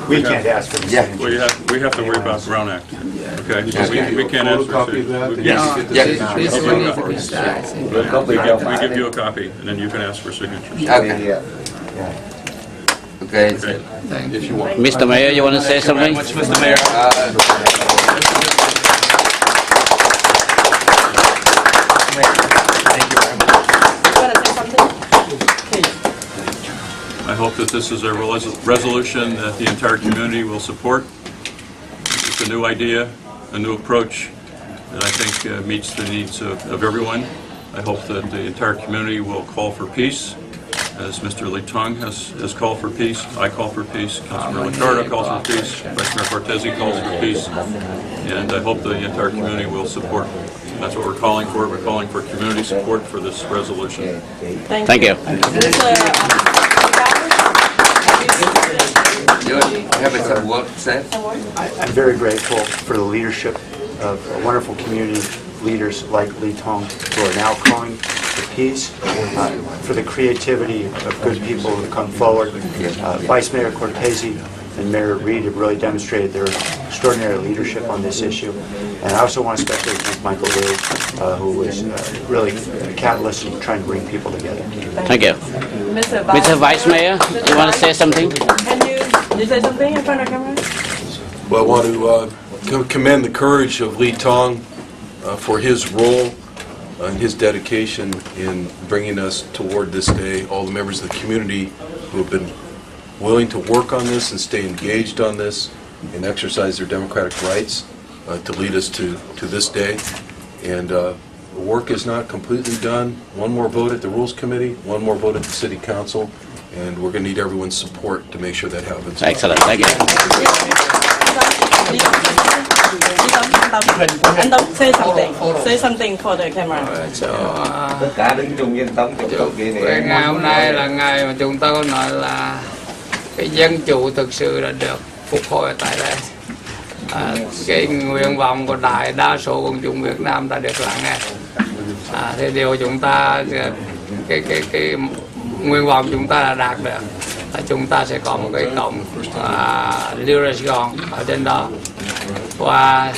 We can't ask for this. Yeah. We have to worry about Brown Act. Okay. So we can't ask for This one is a size. we give you a copy, and then you can ask for signatures. Okay. If you want. Mr. Mayor, you want to say something? Mr. Mayor. I hope that this is a resolution that the entire community will support. It's a new idea, a new approach that I think meets the needs of everyone. I hope that the entire community will call for peace, as Mr. Tong has called for peace. I call for peace. Councilor Ricardo calls for peace. Vice Mayor Cortese calls for peace. And I hope the entire community will support. That's what we're calling for. We're calling for community support for this resolution. Thank you. I'm very grateful for the leadership of wonderful community leaders like Lee Tong who are now calling for peace, for the creativity of good people who come forward. Vice Mayor Cortese and Mayor Reed have really demonstrated their extraordinary leadership on this issue. And I also want to especially thank Michael Lee, who was really a catalyst in trying to bring people together. Thank you. Mr. Vice Mayor, you want to say something? Can you say something in front of the camera? Well, I want to commend the courage of Lee Tong for his role and his dedication in bringing us toward this day. All the members of the community who have been willing to work on this and stay engaged on this and exercise their democratic rights to lead us to this day. And the work is not completely done. One more vote at the Rules Committee, one more vote at the City Council, and we're going to need everyone's support to make sure that happens. Excellent. Thank you. And don't say something. Say something for the camera. Ngày hôm nay là ngày mà chúng tôi nói là cái dân chủ thực sự đã được phục hồi tại đây. Cái nguyện vọng của đại đa số công chúng Việt Nam đã được lắng nghe. Thì điều chúng ta cái nguyện vọng chúng ta đã đạt được là chúng ta sẽ có một cái cổng Lưu Sài Gòn ở trên đó, và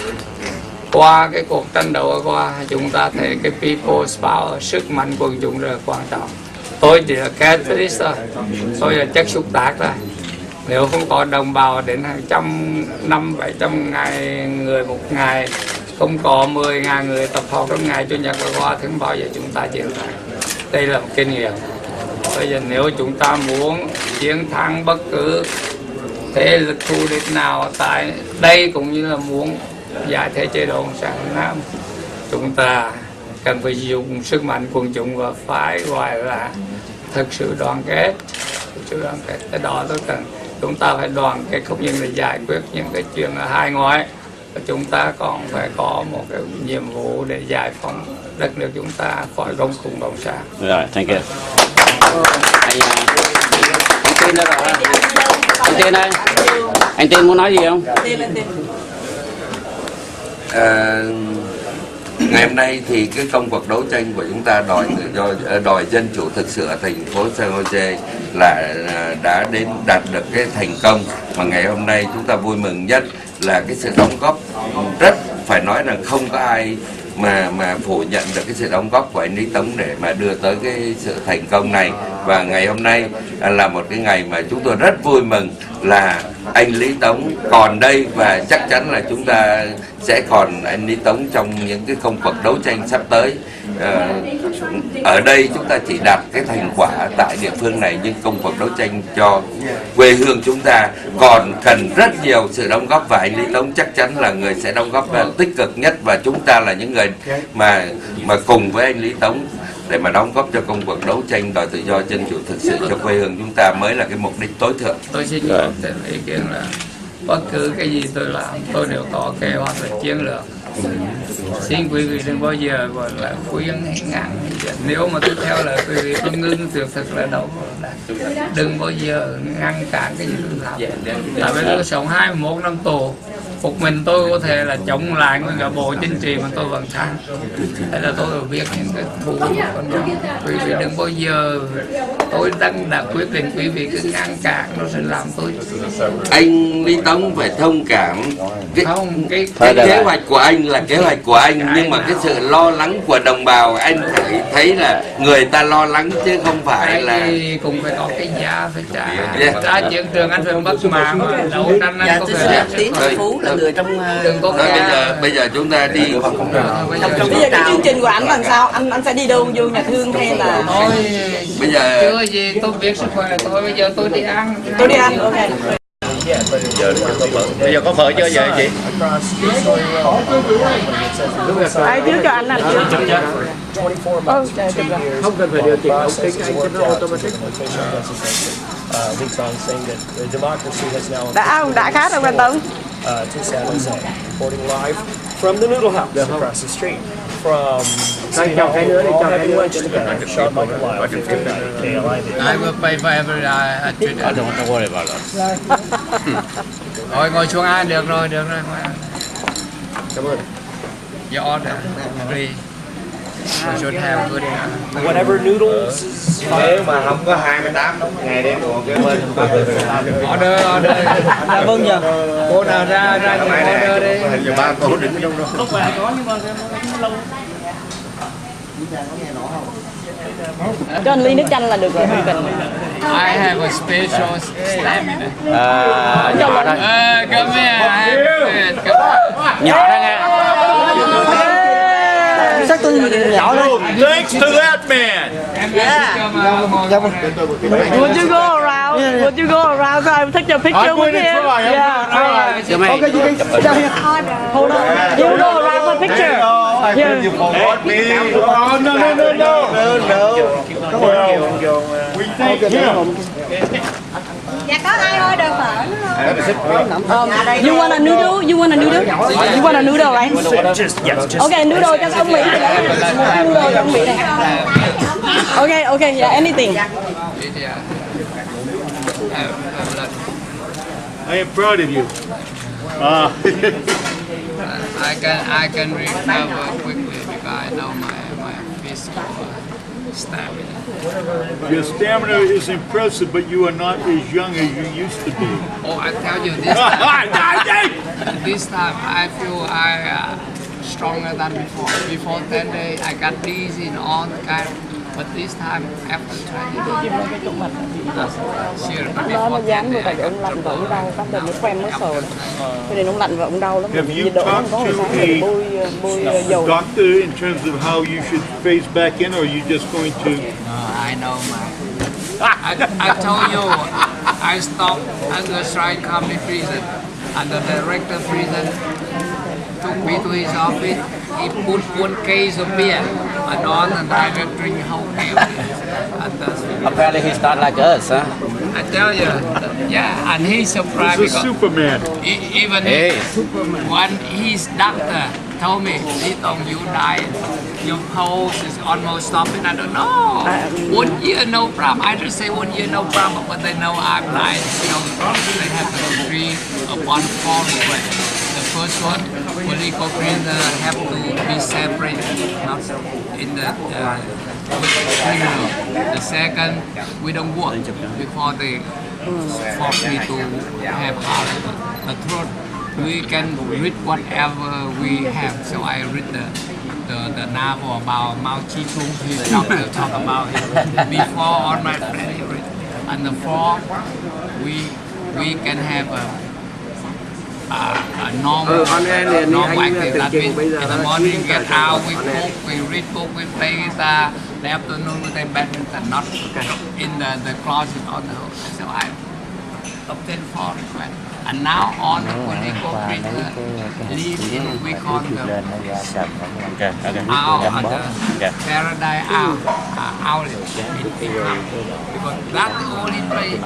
Qua cái cuộc tranh đấu vừa qua, chúng ta thấy cái people's power, sức mạnh quần chúng rất là quan trọng. Tôi chỉ là catalyst thôi, tôi là chất xúc tác thôi. Nếu không có đồng bào đến hàng trăm năm, 700 ngày người một ngày, không có 10.000 người tập hợp trong ngày Chủ nhật vừa qua thì không bao giờ chúng ta chiến thắng. Đây là một kinh nghiệm. Bây giờ nếu chúng ta muốn chiến thắng bất cứ thế lực thù địch nào tại đây cũng như là muốn giải thể chế độ Cộng sản Việt Nam, chúng ta cần phải dùng sức mạnh quần chúng và phải gọi là thực sự đoàn kết. Cái đó tôi cần chúng ta phải đoàn kết không những để giải quyết những cái chuyện ở hai ngoại, chúng ta còn phải có một cái nhiệm vụ để giải phóng đất nước chúng ta khỏi gông khủng cộng sản. Rồi, thank you. Anh Tiên đâu rồi? Anh Tiên ơi, anh Tiên muốn nói gì không? Ngày hôm nay thì cái công cuộc đấu tranh của chúng ta đòi dân chủ thực sự ở thành phố San Jose là đã đạt được cái thành công mà ngày hôm nay chúng ta vui mừng nhất là cái sự đóng góp rất phải nói rằng không có ai mà phủ nhận được cái sự đóng góp của anh Lý Tống để mà đưa tới cái sự thành công này. Và ngày hôm nay là một cái ngày mà chúng tôi rất vui mừng là anh Lý Tống còn đây, và chắc chắn là chúng ta sẽ còn anh Lý Tống trong những cái công cuộc đấu tranh sắp tới. Ở đây chúng ta chỉ đạt cái thành quả tại địa phương này, nhưng công cuộc đấu tranh cho quê hương chúng ta còn cần rất nhiều sự đóng góp, và anh Lý Tống chắc chắn là người sẽ đóng góp tích cực nhất, và chúng ta là những người mà cùng với anh Lý Tống để mà đóng góp cho công cuộc đấu tranh đòi tự do dân chủ thực sự cho quê hương chúng ta mới là cái mục đích tối thượng. Tôi xin có ý kiến là bất cứ cái gì tôi làm tôi đều có kế hoạch và chiến lược. Xin quý vị đừng bao giờ gọi là khuyên hay ngăn. Nếu mà tôi theo lời quý vị tôi ngưng tuyệt thực là đâu. Đừng bao giờ ngăn cản cái gì tôi làm. Tại vì tôi sống 21 năm tù, một mình tôi có thể là chống lại nguyên cả bộ chính trị mà tôi vẫn thắng. Thế là tôi biết những cái thù của con đó. Quý vị đừng bao giờ, tôi đã quyết định quý vị cứ ngăn cản nó sẽ làm tôi. Anh Lý Tống phải thông cảm cái kế hoạch của anh là kế hoạch của anh, nhưng mà cái sự lo lắng của đồng bào anh phải thấy là người ta lo lắng chứ không phải là cũng phải có cái giá phải trả. Ra chiến trường anh phải mất mạng, đấu tranh anh có phải Tiến Phú là người trong bây giờ chúng ta đi. Bây giờ cái chương trình của anh làm sao? Anh sẽ đi đâu, vô nhà thương hay là? Bây giờ chưa gì tôi biết sức khỏe tôi, bây giờ tôi đi ăn. Tôi đi ăn, ok. Bây giờ có phở chưa vậy chị? Ai trước cho anh trước. Không cần phải điều chỉnh ống kính, anh cho nó automatic. Đã khá rồi anh Tống. To San Jose, reporting live from the Noodle House across the street. From City Hall, all heavy lunch together. Sharp Michael Lyle, 1590 KLIV. I will pay for every treat. I don't worry about that. Rồi ngồi xuống ăn được rồi. Cảm ơn. You order free. We should have good. Whatever noodles is fine. Nếu mà không có 28 ngày đêm còn cái bên Order. Vâng giờ. Cô nào ra order đi. Hình như ba cô định trong đó. Lúc này có nhưng mà lâu. Cho anh ly nước chanh là được rồi, không cần. I have a special stamina. Nhỏ thôi. Come here. Nhỏ thôi nghe. Chắc tôi nhỏ thôi. Thanks to that man. Yeah. Would you go around? Would you go around so I take your picture with him? Yeah. Okay, you can sit down here. Hold on. You go around for picture. You forgot me. Oh, no. We thank him. Dạ có ai order phở nữa không? You want a noodle? You want a noodle? You want a noodle, right? Okay, noodle cho ông Mỹ. Noodle cho ông Mỹ này. Okay, yeah, anything. I am proud of you. I can recover quickly because I know my physical stamina. Your stamina is impressive, but you are not as young as you used to be. Oh, I tell you this time. This time I feel stronger than before. Before 10 days, I got dizzy and all the kind. But this time, after trying to do Nó dán vừa phải ông lạnh và ông đau, bắt đầu mới quen mới sờ. Cho nên ông lạnh và ông đau lắm. Have you talked to a doctor in terms of how you should phase back in, or are you just going to? I know I told you, I stopped under Shrine County Prison, and the director prison took me to his office. He put 1 case of beer and on, and I just drink whole case. Apparently he's not like us, huh? I tell you, yeah, and he's surprised. He's a Superman. Even when his doctor told me, Tống, you died, your pulse is almost stopping. I don't know. 1 year, no problem. I just say 1 year, no problem, but they know I'm lying. So they have to agree upon 4 requests. The first one, political prisoner have to be separated, not in the criminal. The second, we don't work before they force me to have heart. The third, we can read whatever we have. So I read the novel about Mao Zedong. His doctor talk about it before on my favorite. And the fourth, we can have a normal active. That means in the morning get out, we cook, we read book, we play guitar. The afternoon we play badminton, not in the closet on the house. So I obtained 4 requests. And now on the political prisoner live in, we call them paradise outlet in Vietnam. Because that's the only place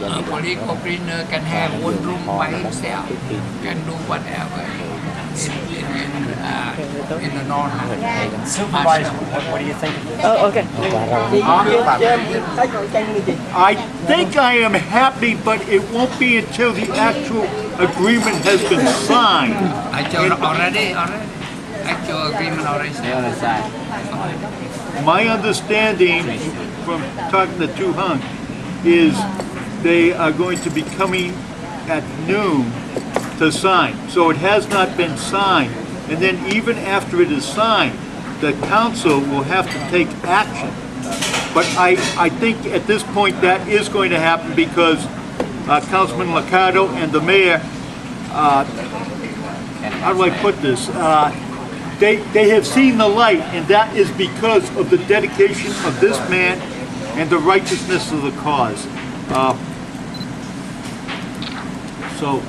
a political prisoner can have 1 room by himself, can do whatever in the north. Supervisor, what do you think of this? Oh, okay. I think I am happy, but it won't be until the actual agreement has been signed. Actual agreement already signed. My understanding from talking to Tu Hung is they are going to be coming at noon to sign. So it has not been signed. And then even after it is signed, the council will have to take action. But I think at this point that is going to happen because Councilman Liccardo and the mayor, how do I put this? They have seen the light, and that is because of the dedication of this man and the righteousness of the cause. So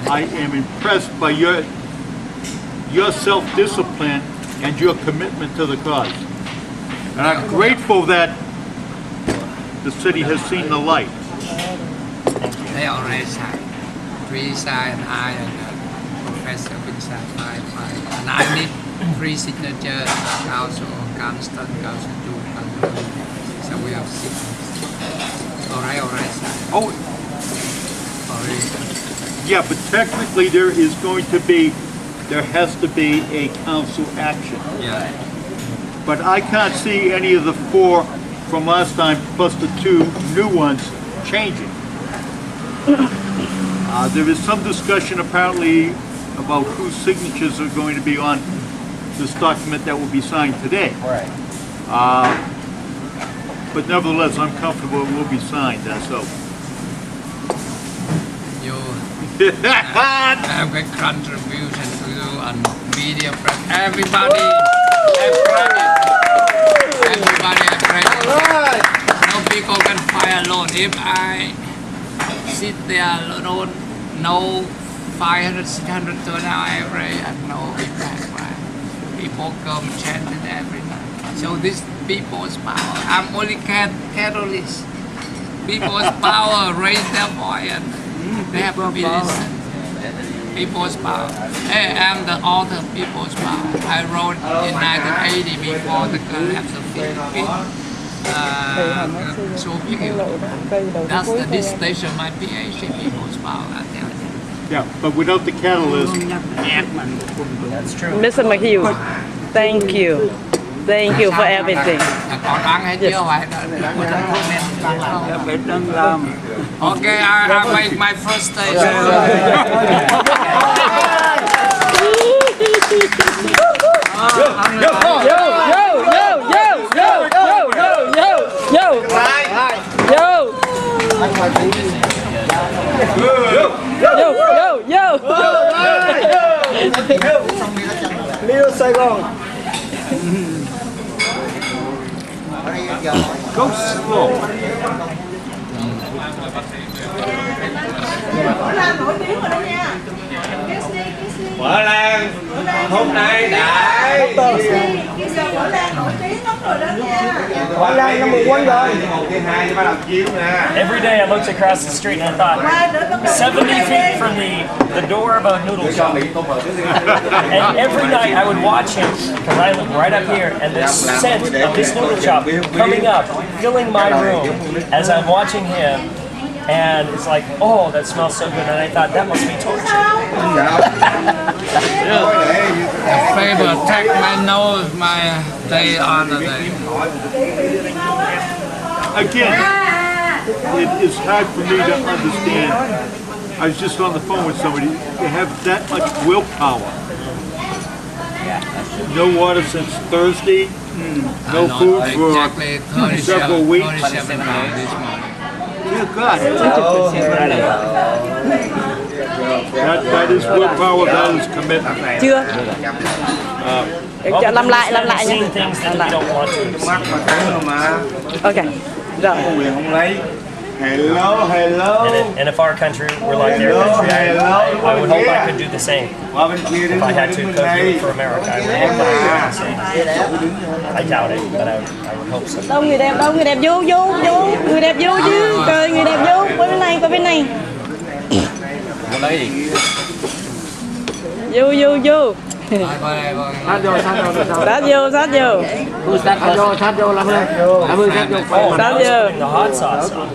I am impressed by your self-discipline and your commitment to the cause. And I'm grateful that the city has seen the light. They already signed. 3 signed, I and Professor been signed 5. And I need 3 signatures, Council, Constant, Council 2, so we have 6. Already signed. Oh, already signed. Yeah, but technically there has to be a council action. Yeah. But I can't see any of the 4 from last time plus the 2 new ones changing. There is some discussion apparently about whose signatures are going to be on this document that will be signed today. Right. But nevertheless, I'm comfortable it will be signed. So. Have a contribution to you and media press. Everybody have credit. Everybody have credit. No people can fire alone. If I sit there alone, no 500, 600 turnout every and no impact. Right? People come chanting every night. So this people's power. I'm only catalyst. People's power raise their voice and they have to be listened. People's power. Hey, I'm the author of People's Power. I wrote in 1980 before the collapse of Philippines. Soviet Union. That's the distinction of my PhD, People's Power. I tell you. Yeah, but without the catalyst. That's true. Mr. McHugh, thank you. Thank you for everything. Okay, I make my first stage. Sài Gòn. Go slow. Mở Lan hôm nay đại Mở Lan number one rồi. Every day I looked across the street and I thought, 70 feet from the door of a noodle shop. And every night I would watch him, because I live right up here, and the scent of this noodle shop coming up, filling my room as I'm watching him. And it's like, oh, that smells so good. And I thought, that must be torture. The flavor attack my nose, my day on the day. Again, it is hard for me to understand. I was just on the phone with somebody. They have that much willpower. No water since Thursday. No food for several weeks. Dear God, that is willpower, that is commitment. Chưa? Cho làm lại nha. Làm lại. Ok. Rồi. Hello. And if our country were like their country, I would hope I could do the same. If I had to go for America, I would hope I could do the same. I doubt it, but I would hope so. Đâu người đẹp, người đẹp vô. Người đẹp vô chứ. Trời, người đẹp vô. Qua bên này. Vô. Sát vô. Sát vô làm ơn. Sát vô. The hot sauce on.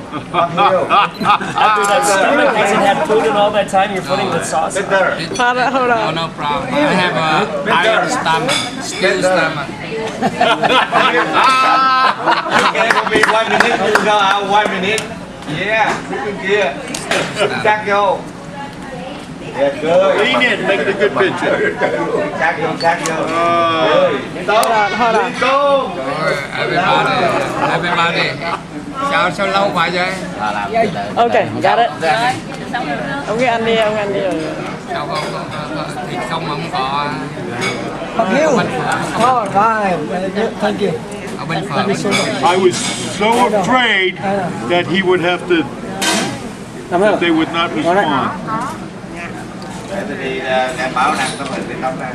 After that stomach hasn't had food in all that time, you're putting the sauce on. Hold on. No problem. I have a iron stomach, steel stomach. Okay, will be 1 minute. You go out 1 minute. Yeah, kia. Chắc vô. Yeah, good. Lean in, make it a good picture. Chắc vô. Everybody. Sao lâu quá vậy? Ok, got it. Ông cái ăn đi rồi. Sao không thịt không mà không có. Thank you. Ở bên phở. I was so afraid that he would have to, that they would not respond. Em báo năng có mình tóc này.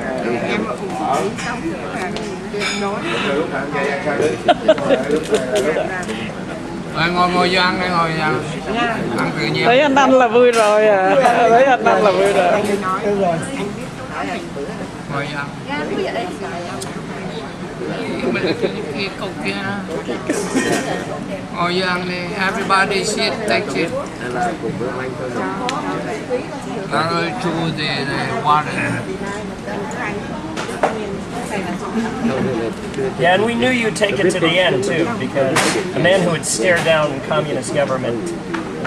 Ngồi vô ăn, ngồi vô ăn. Ăn tự nhiên. Thấy anh ăn là vui rồi à. Ngồi vô ăn. Cái cục kia. Ngồi vô ăn đi. Everybody sit, take it. Narrow to the water. Yeah, and we knew you'd take it to the end too, because a man who would stare down communist government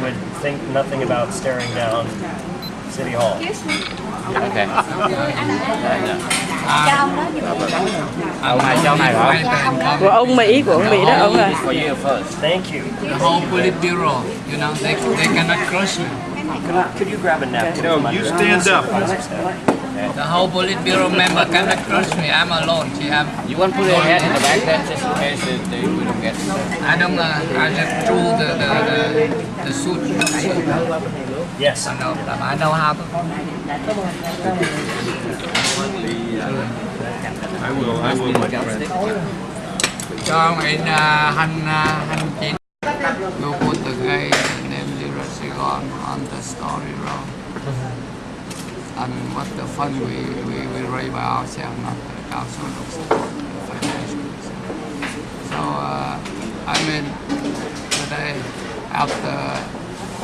would think nothing about staring down City Hall. Okay. Của ông Mỹ đó ông ơi. Thank you. The whole Politburo, you know, they cannot crush me. Could you grab a napkin? No, you stand up. The whole Politburo member cannot crush me. I'm alone. You want to put your head in the back there just in case we don't get. I don't. I just threw the suit. Yes, I know how. I will, my friend. Cho mình hành chín. You put the gay name Little Saigon on the story road. And what the fund we raise by ourselves, not the council of financial. So I mean today after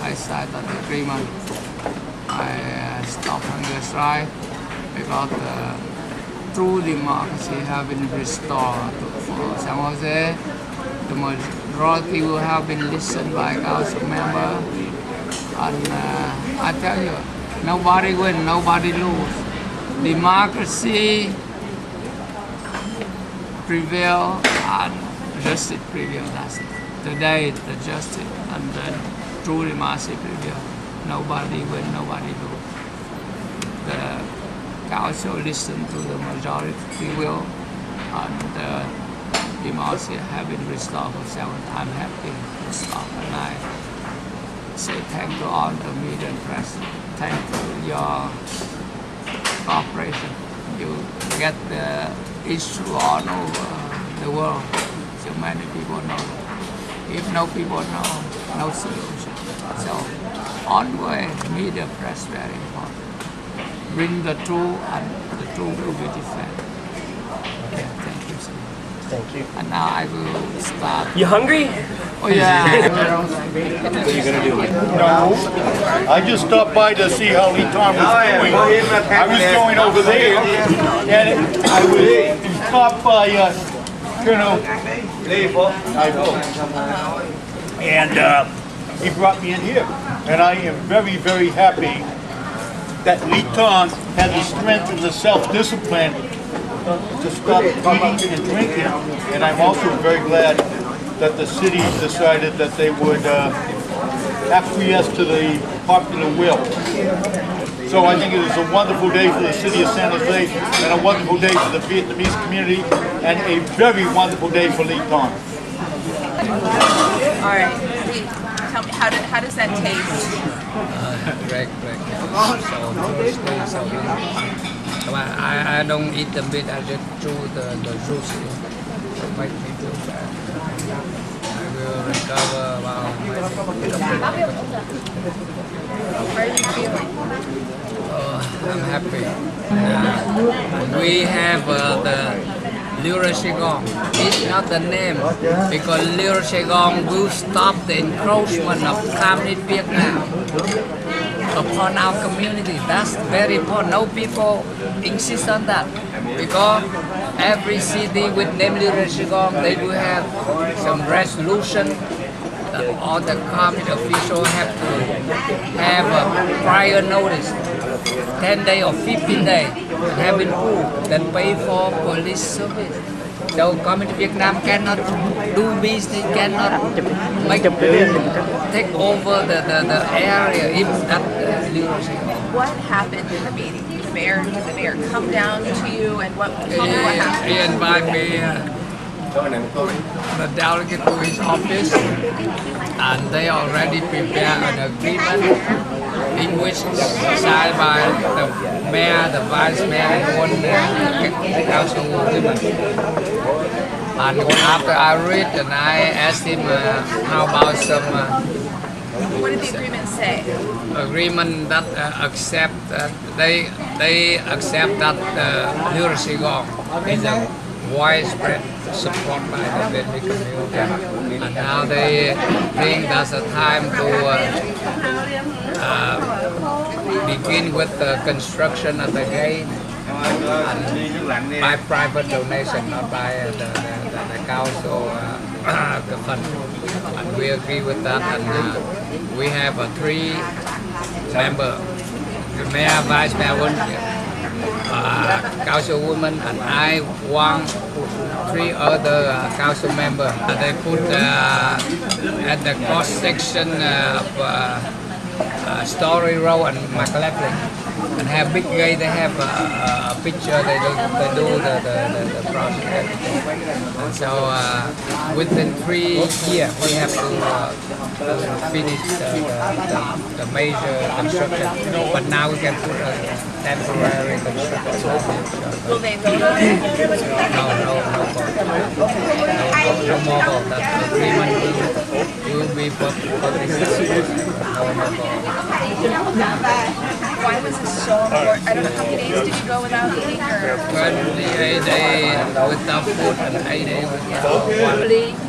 I signed the agreement, I stopped hunger strike because true democracy have been restored for San Jose. The majority will have been listened by council member, and I tell you, nobody win, nobody lose. Democracy prevail and justice prevail. That's it. Today the justice and the true democracy prevail. Nobody win, nobody lose. The council listened to the majority will, and democracy have been restored for 7. I'm happy to stop, and I say thank to all the media and press. Thank to your cooperation. You get the issue all over the world, so many people know. If no people know, no solution. So on the way, media press very important. Bring the truth, and the truth will be defended. Yeah, thank you so much. Thank you. And now I will start. You hungry? Oh yeah. What are you gonna do? No, I just stopped by to see how Lee Tom was doing. I was going over there, and I was stopped by Colonel Ivo, and he brought me in here, and I am very, very happy that Lee Tong had the strength and the self-discipline to stop eating and drinking, and I'm also very glad that the city decided that they would acquiesce to the popular will. So I think it is a wonderful day for the city of San Jose, and a wonderful day for the Vietnamese community, and a very wonderful day for Lee Tong. All right, tell me, how does that taste? Great. So I don't eat the meat, I just chew the juice. To make me feel bad. I will recover about How are you feeling? I'm happy. We have the Liu Saigon. It's not the name because Liu Saigon will stop the encroachment of communist Vietnam upon our community. That's very important. No people insist on that because every city with name Liu Saigon, they will have some resolution that all the communist officials have to have a prior notice, 10 days or 15 days, have been proved, then pay for police service. So communist Vietnam cannot do business, cannot take over the area if that What happened in the meeting? Did the mayor come down to you, and tell me what happened? He invited me, the delegate to his office, and they already prepared an agreement in which signed by the mayor, the vice mayor, and one councilwoman. And after I read, and I asked him how about some What did the agreement say? agreement that accept they accept that Liu Saigon is a widespread support by the Vietnamese community, and now they think that's a time to begin with the construction of the gate and by private donation, not by the council fund. And we agree with that, and we have 3 members: the mayor, vice mayor, councilwoman, and I, 3 other council members. They put at the cross section of Story Road and McLaughlin, and have big gate. They have a picture. They do the project. And so within 3 years we have to finish the major construction. But now we can put a temporary construction. Will they vote on it? No more vote. That agreement will be published. Why was this so important? I don't know, how many days did you go without eating? Or? 28 days without food and 8 days without water.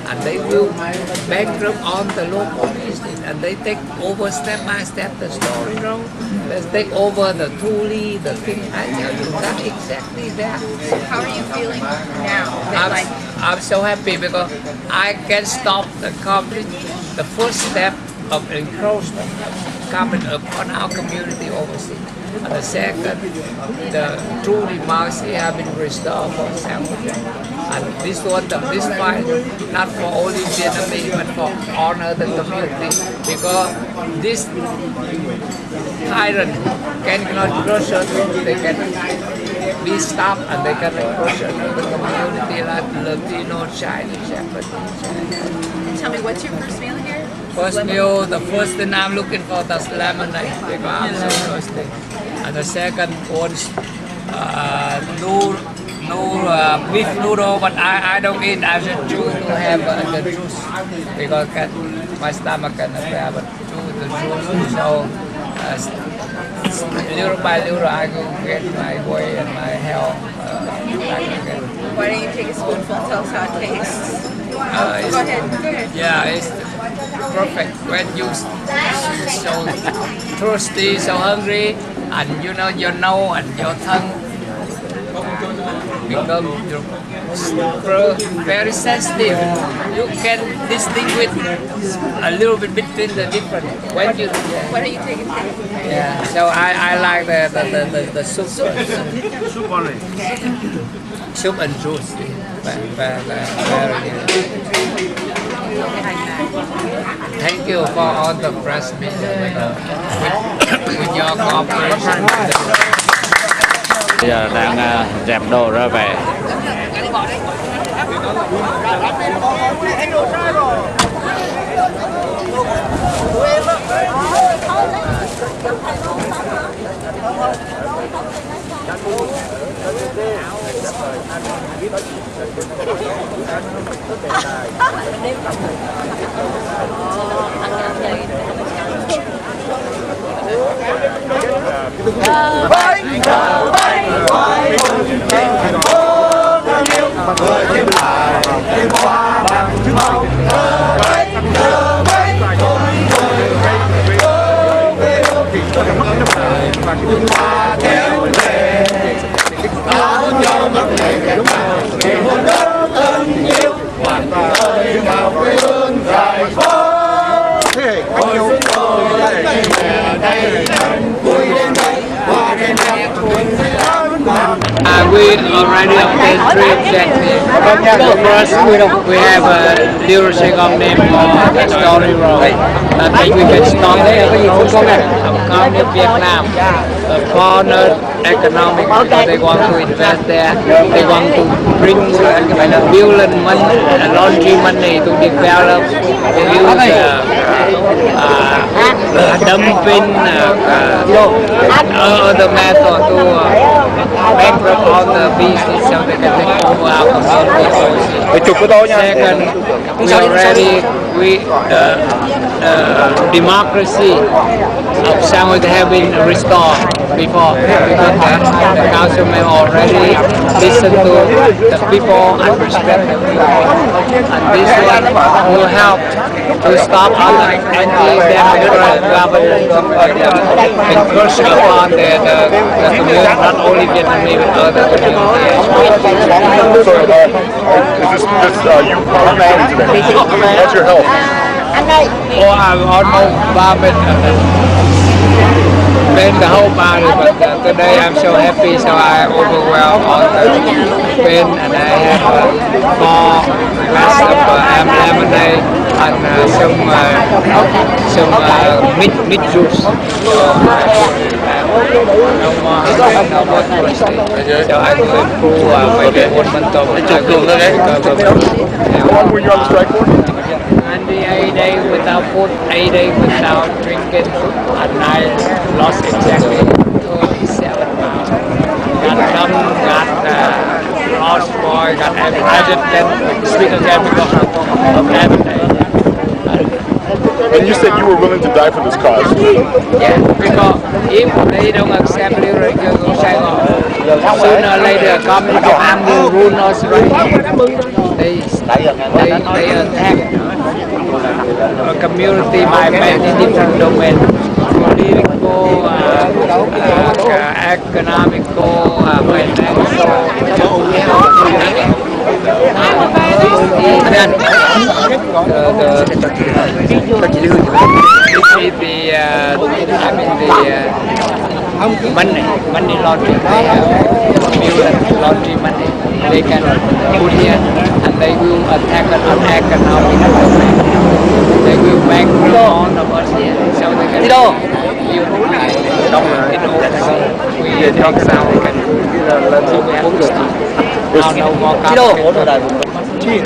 And they will bankrupt on the local business, and they take over step by step the Story Road. They take over the Thuli, the thing. I tell you, that's exactly that. How are you feeling now? I'm so happy because I can stop the conflict. The first step of encroachment coming upon our community overseas. And the second, the true democracy have been restored for Samuel. And this fight, not for only Vietnamese, but for all other communities, because this tyrant cannot crush us, they can be stopped and they can approach another community like Latino, Chinese, Japanese. Tell me, what's your first meal here? First meal, the first thing I'm looking for is lemonade because I'm so thirsty. And the second one's beef noodle, but I don't eat. I just choose to have the juice because my stomach cannot bear but choose the juice. So little by little I go get my weight and my health back again. Why don't you take a spoonful and tell us how it tastes? Go ahead. Yeah, it's perfect when you so thirsty, so hungry, and you know your nose and your tongue become very sensitive. You can distinguish a little bit between the different. When you Why don't you take a taste? yeah, so I like the soup. Soup only. Soup and juice. Very good. Thank you for all the press media with your cooperation. Bây giờ đang dẹp đồ ra về. We already obtained 3 objectives. First, we have a lyric of name for the story road. I think we can stop there. Come to Vietnam. Foreigner economic, they want to invest there. They want to bring billion money, laundry money to develop, to use dumping, other method to bankrupt all the business so they can take over our community. Second, democracy of Sandwich have been restored before because the councilman already listened to the people and respect the people. And this one will help to stop all the anti-democratic government and push upon the community, not only Vietnamese but other communities. Is this you participating today? How's your health? Oh, I'm almost vomit. Pain the whole body, but today I'm so happy, so I overwhelmed all the pain, and I had 4 glass of lemonade and some meat juice. No more thirsty. So I will improve maybe 1 month of How long were you on the strike for? 98 days without food, 8 days without drinking, and I lost exactly 37 pounds. Got dumb, got lost boy, got agitated, sweet again because of everything. And you said you were willing to die for this cause. Yeah, because if they don't accept lyric, sooner or later community arm will rule us right. They attack a community by many different domains, political, economical, money laundering. They have laundry money. They can put here and they will attack on economic domain. They will bankrupt all of us here. So they can we take some, they can là thiên nhiên của người nào đâu có cả.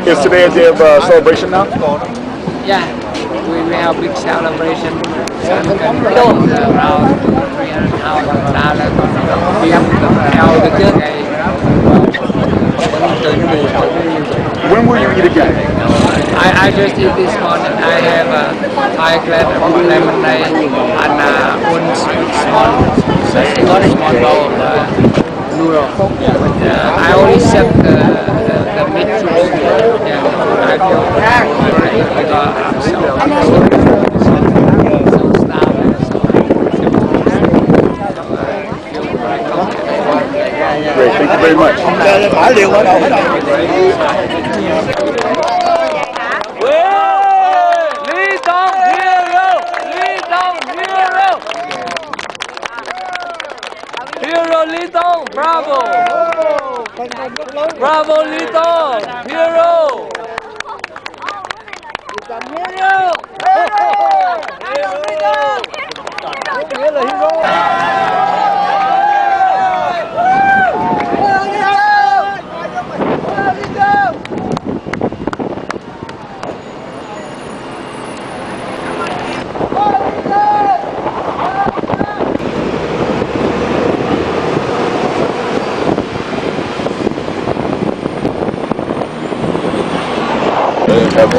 Is today a day of celebration now? Yeah, we have big celebration. Around 300,000 ta là đi ăn theo từ trước ngày. When will you eat again? I just eat this morning. I have 5 glass of lemonade and one small bowl of noodle. I only set the meat juice and I feel great because I'm so starving. Great, thank you very much. Lý Tống hero! Lý Tống hero! Hero Lý Tống, bravo! Bravo Lý Tống, hero! Hero! Have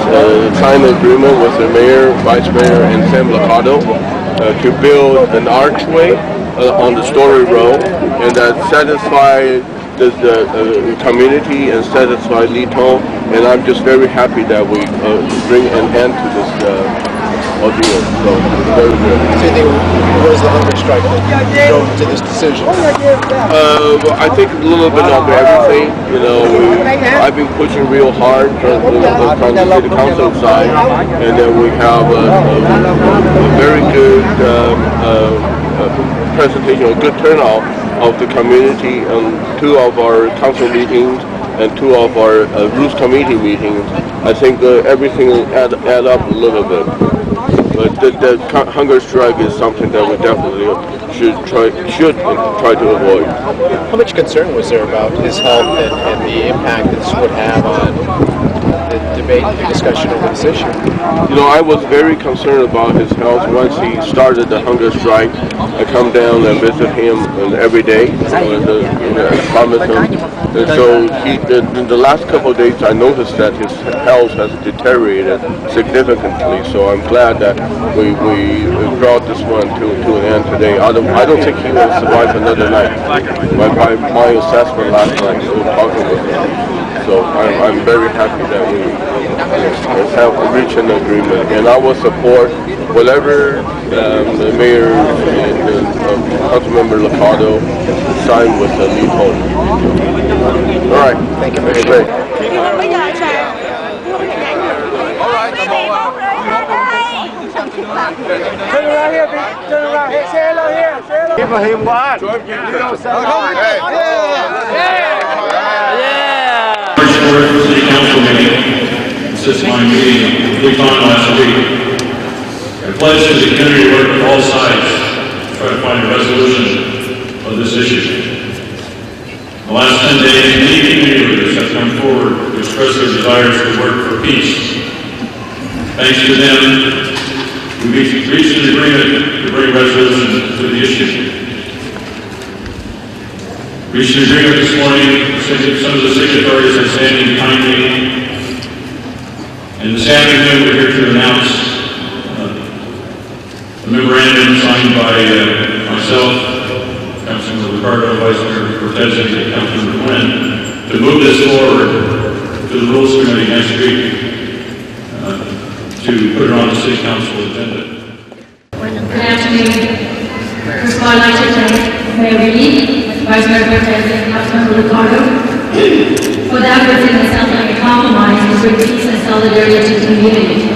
signed an agreement with the mayor, vice mayor, and Sam Lacado to build an archway on the Story Road, and that satisfy the community and satisfy Lito. And I'm just very happy that we bring an end to this ordeal. So very good. So you think what is the hunger strike that drove to this decision? I think a little bit of everything. You know, I've been pushing real hard from the city council side, and then we have a very good presentation, a good turnout of the community on 2 of our council meetings and 2 of our rules committee meetings. I think everything add up a little bit. But the hunger strike is something that we definitely should try to avoid. How much concern was there about his health and the impact this would have on the debate and the discussion over this issue? You know, I was very concerned about his health once he started the hunger strike. I come down and visit him every day and promise him. And so in the last couple of days, I noticed that his health has deteriorated significantly. So I'm glad that we brought this one to an end today. I don't think he will survive another night. By my assessment last night, we were talking with him. So I'm very happy that we have reached an agreement, and I will support whatever the mayor and Councilmember Lacado signed with the lead hold. All right, thank you very much. Turn around here, turn around here. Say hello here. Say hello. Give him one. City Council meeting, since my meeting 3 times last week. I pledged to the community to work with all sides to try to find a resolution of this issue. The last 10 days, many community leaders have come forward to express their desires to work for peace. Thanks to them, we reached an agreement to bring resolution to the issue. Reached an agreement this morning. Some of the signatories are standing behind me. And this afternoon we're here to announce a memorandum signed by myself, Councilmember Ricardo, Vice Mayor Cortez, and Councilmember Quinn, to move this forward to the Rules Committee next week to put it on the City Council agenda. Good afternoon. First of all, I'd like to thank Mayor Reed, Vice Mayor Cortez, and Councilmember Ricardo for the efforts in the sound like a compromise to bring peace and solidarity to the community.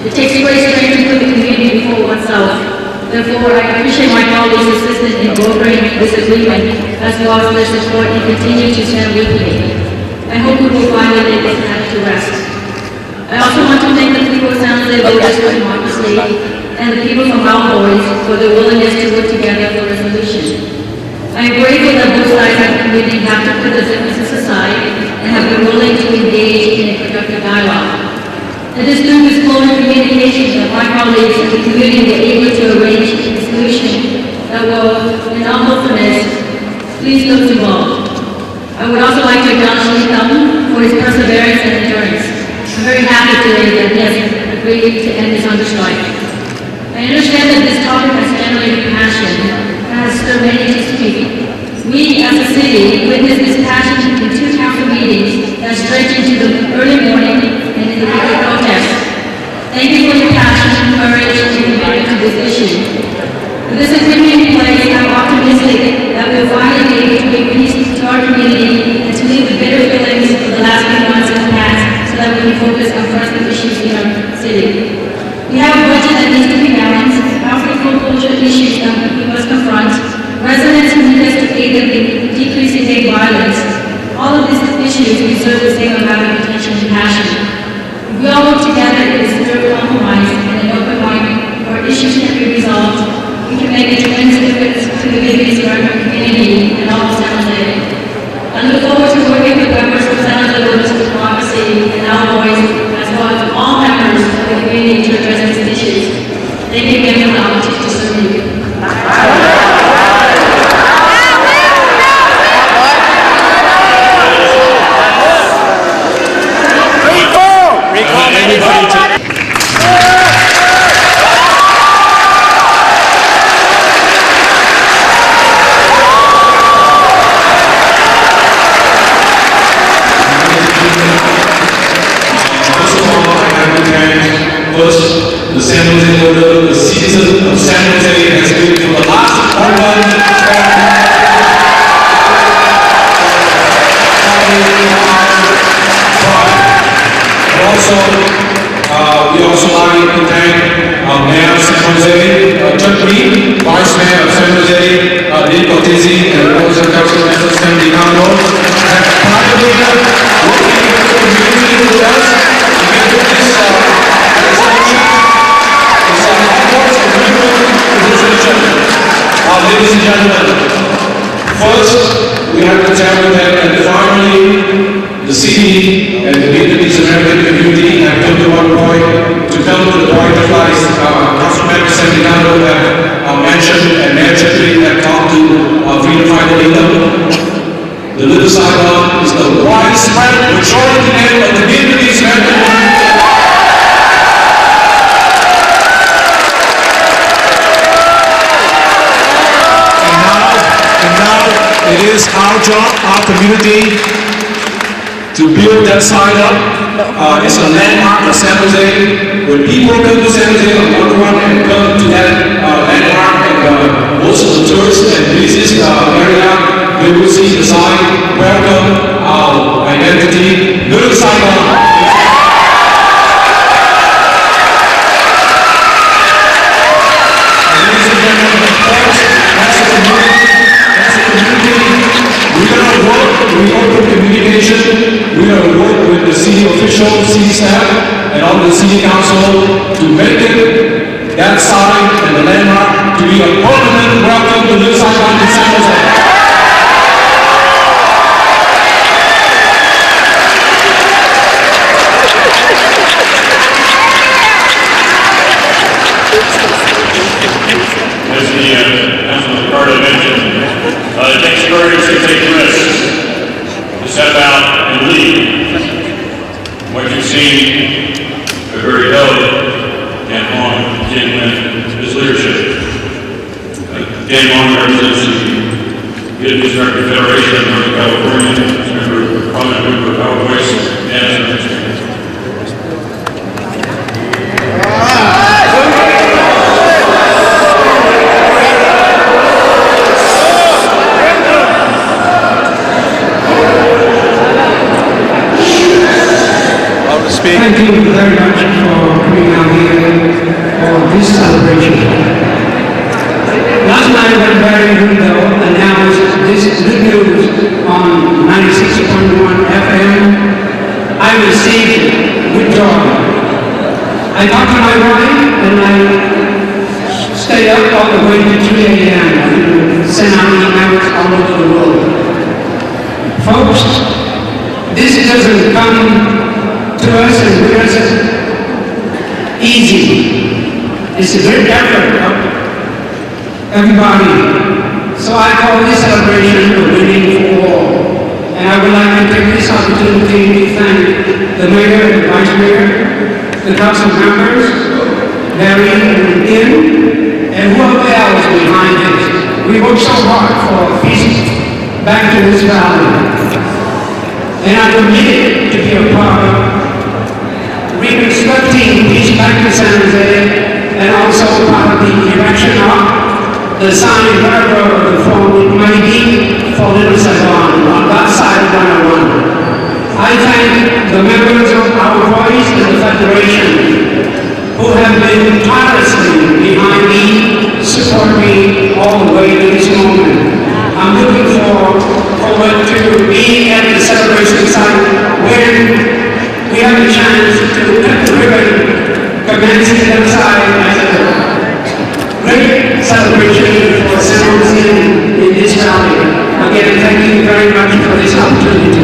It takes great strength to put the community before oneself. Therefore, I appreciate my colleagues' assistance in brokering this agreement, as well as their support and continue to stand with me. I hope we will finally lay this matter to rest. I also want to thank the people of San Jose voters for democracy and the people from Mount Boys for their willingness to work together for resolution. I am grateful that both sides have community have to put their differences aside and have been willing to engage in a productive dialogue. It is through this flow of communication that my colleagues in the community were able to arrange a solution that will, in all hopefulness, please those involved. I would also like to acknowledge Tống for his perseverance and endurance. I'm very happy today that he has agreed to end his hunger strike. I understand that this topic has generated passion and has stirred many to speak. We, as a city, witnessed this passion in 2 council meetings that stretched into the early morning and in the weekly protests. Thank you for your passion, courage, and commitment to this issue. With this agreement in place, I'm optimistic that we'll finally be able to bring peace to our community and to leave the bitter feelings of the last few months in the past so that we can focus on pressing issues in our city. We have a budget that needs to be balanced, housing foreclosure issues that we must confront, residents who need us to aid them in decreasing gang violence. All of these issues deserve the same amount of attention and passion. If we all work together in a spirit of compromise and an open mind where issues can be resolved, we can make a tremendous difference to the communities around our community and all of San Jose. I look forward to working with members of San Jose Voters for Democracy and our voice, as well as all members of the community to address these issues. Thank you again for the opportunity to serve you. First, the San Jose voter, the citizen of San Jose has been for the last 41 we also like to thank Mayor of San Jose, Chuck Reed, Vice Mayor of San Jose, Dave Cortese, and also Council Member Sam DiCarlo, have participated working with the community with us to get this ladies and gentlemen, first we have to tell you that finally the city and the Vietnamese American community have come to one point to come to the point of like Councilmember Sam DiCarlo have mentioned and Mayor Chetri have talked to Freedom Fighter Leader. The little sidewalk is the widespread majority name of the Vietnamese American community. It is our job, our community, to build that side up. It's a landmark for San Jose. When people come to San Jose on one and come to that landmark, and most of the tourists and visitors area, they will see the sign, welcome, our identity, little sidewalk. We are working with the city officials, city staff, and all the city council to make it that sign and the landmark to be a permanent welcome to the sidewalk in San Jose. As the Councilman Ricardo mentioned, it takes courage to take risks, to step out and lead. What you've seen, a very delicate Dan Long in his leadership. Dan Long represents the Vietnamese American Federation of Northern California, a prominent member of our voice, and Thank you very much for coming out here for this celebration. Last night when Barry Window announced this good news on 96.1 FM, I received it with joy. I talked to my wife and I stayed up all the way to 3 a.m. and sent out emails all over the world. Folks, this doesn't come to us and with us easy. It's a great effort of everybody. So I call this celebration a winning for all. And I would like to take this opportunity to thank the mayor and the vice mayor, the council members, Mary and Ian, and whoever else behind this. We worked so hard for peace back to this valley. And I'm committed to be a part of reconstructing peace back to San Jose, and also part of the erection of the sign wherever the form it may be for Little Saigon on that side of 101. I thank the members of our voice and the Federation who have been tirelessly behind me, support me all the way to this moment. I'm looking forward to being at the celebration site when we have a chance to cut the ribbon, commencing outside as a great celebration for San Jose in this valley. Again, thank you very much for this opportunity.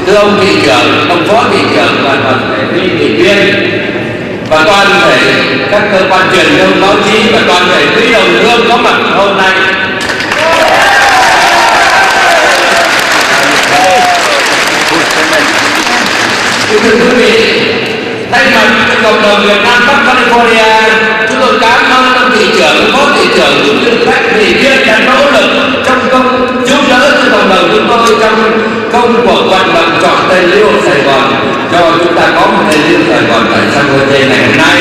Thưa ông thị trưởng, ông phó thị trưởng và toàn thể quý ủy viên và toàn thể các cơ quan truyền thông báo chí và toàn thể quý đồng hương có mặt hôm nay. Thưa quý vị, thay mặt cộng đồng Việt Nam Bắc California, chúng tôi cảm ơn ông thị trưởng, phó thị trưởng cũng như các ủy viên đã nỗ lực trong công giúp đỡ cho cộng đồng chúng tôi trong công cuộc vận động chọn tên Liêu Sài Gòn cho chúng ta có một tên Liêu Sài Gòn tại San Jose ngày hôm nay.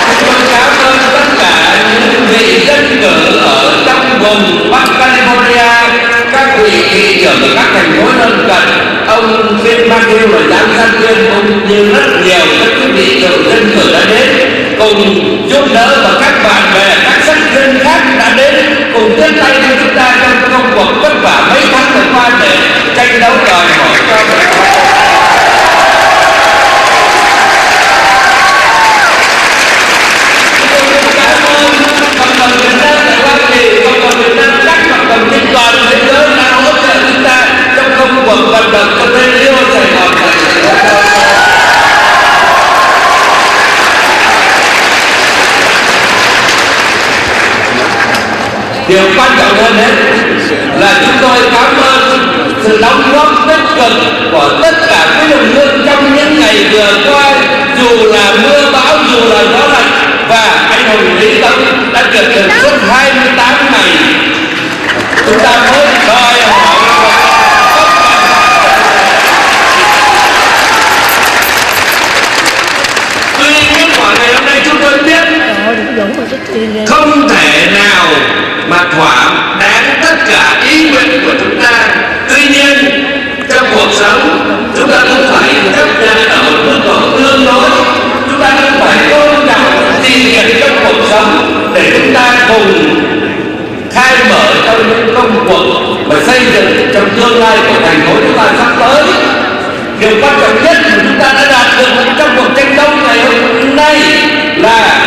Chúng tôi cảm ơn tất cả những vị dân cử ở trong vùng Bắc California, các vị thị trưởng ở các thành phố lân cận, ông viên ban thiêu và giám sát viên cũng như rất nhiều các quý vị dân cử đã đến cùng giúp đỡ, và các bạn bè, các sắc dân khác đã đến cùng tiếp tay cho chúng ta trong công cuộc vất vả mấy tháng vừa qua để tranh đấu đòi hỏi cho mình. Cảm ơn cộng đồng Việt Nam tại Hoa Kỳ, cộng đồng Việt Nam, các cộng đồng trên toàn thế giới đã hỗ trợ chúng ta trong công cuộc vận động cho tên Liêu Sài Gòn tại điều quan trọng hơn hết là chúng tôi cảm ơn sự đóng góp tích cực của tất cả quý đồng hương trong những ngày vừa qua, dù là mưa bão, dù là gió lạnh, và anh hùng Lý Tống đã trực được suốt 28 ngày. Chúng ta mới đòi hỏi tuy kết quả ngày hôm nay chúng tôi biết không thể nào mà thỏa đáng tất cả ý nguyện của chúng ta. Tuy nhiên trong cuộc sống chúng ta cũng phải chấp nhận ở một mức độ tương đối, chúng ta cũng phải tôn trọng gì việc trong cuộc sống để chúng ta cùng khai mở trong những công cuộc và xây dựng trong tương lai của thành phố chúng ta sắp tới. Điều quan trọng nhất mà chúng ta đã đạt được trong cuộc tranh đấu ngày hôm nay là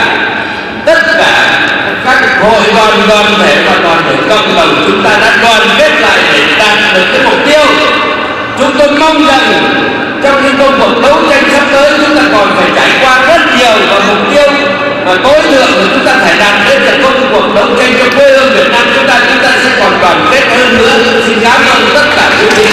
tất cả các hội đoàn thể và toàn thể cộng đồng chúng ta đã đoàn kết lại để đạt được cái mục tiêu. Chúng tôi mong rằng trong những công cuộc đấu tranh sắp tới chúng ta còn phải trải qua rất nhiều, và mục tiêu mà tối thượng mà chúng ta phải đạt đến là công cuộc đấu tranh cho quê hương Việt Nam chúng ta sẽ còn đoàn kết hơn nữa. Xin cảm ơn tất cả quý vị.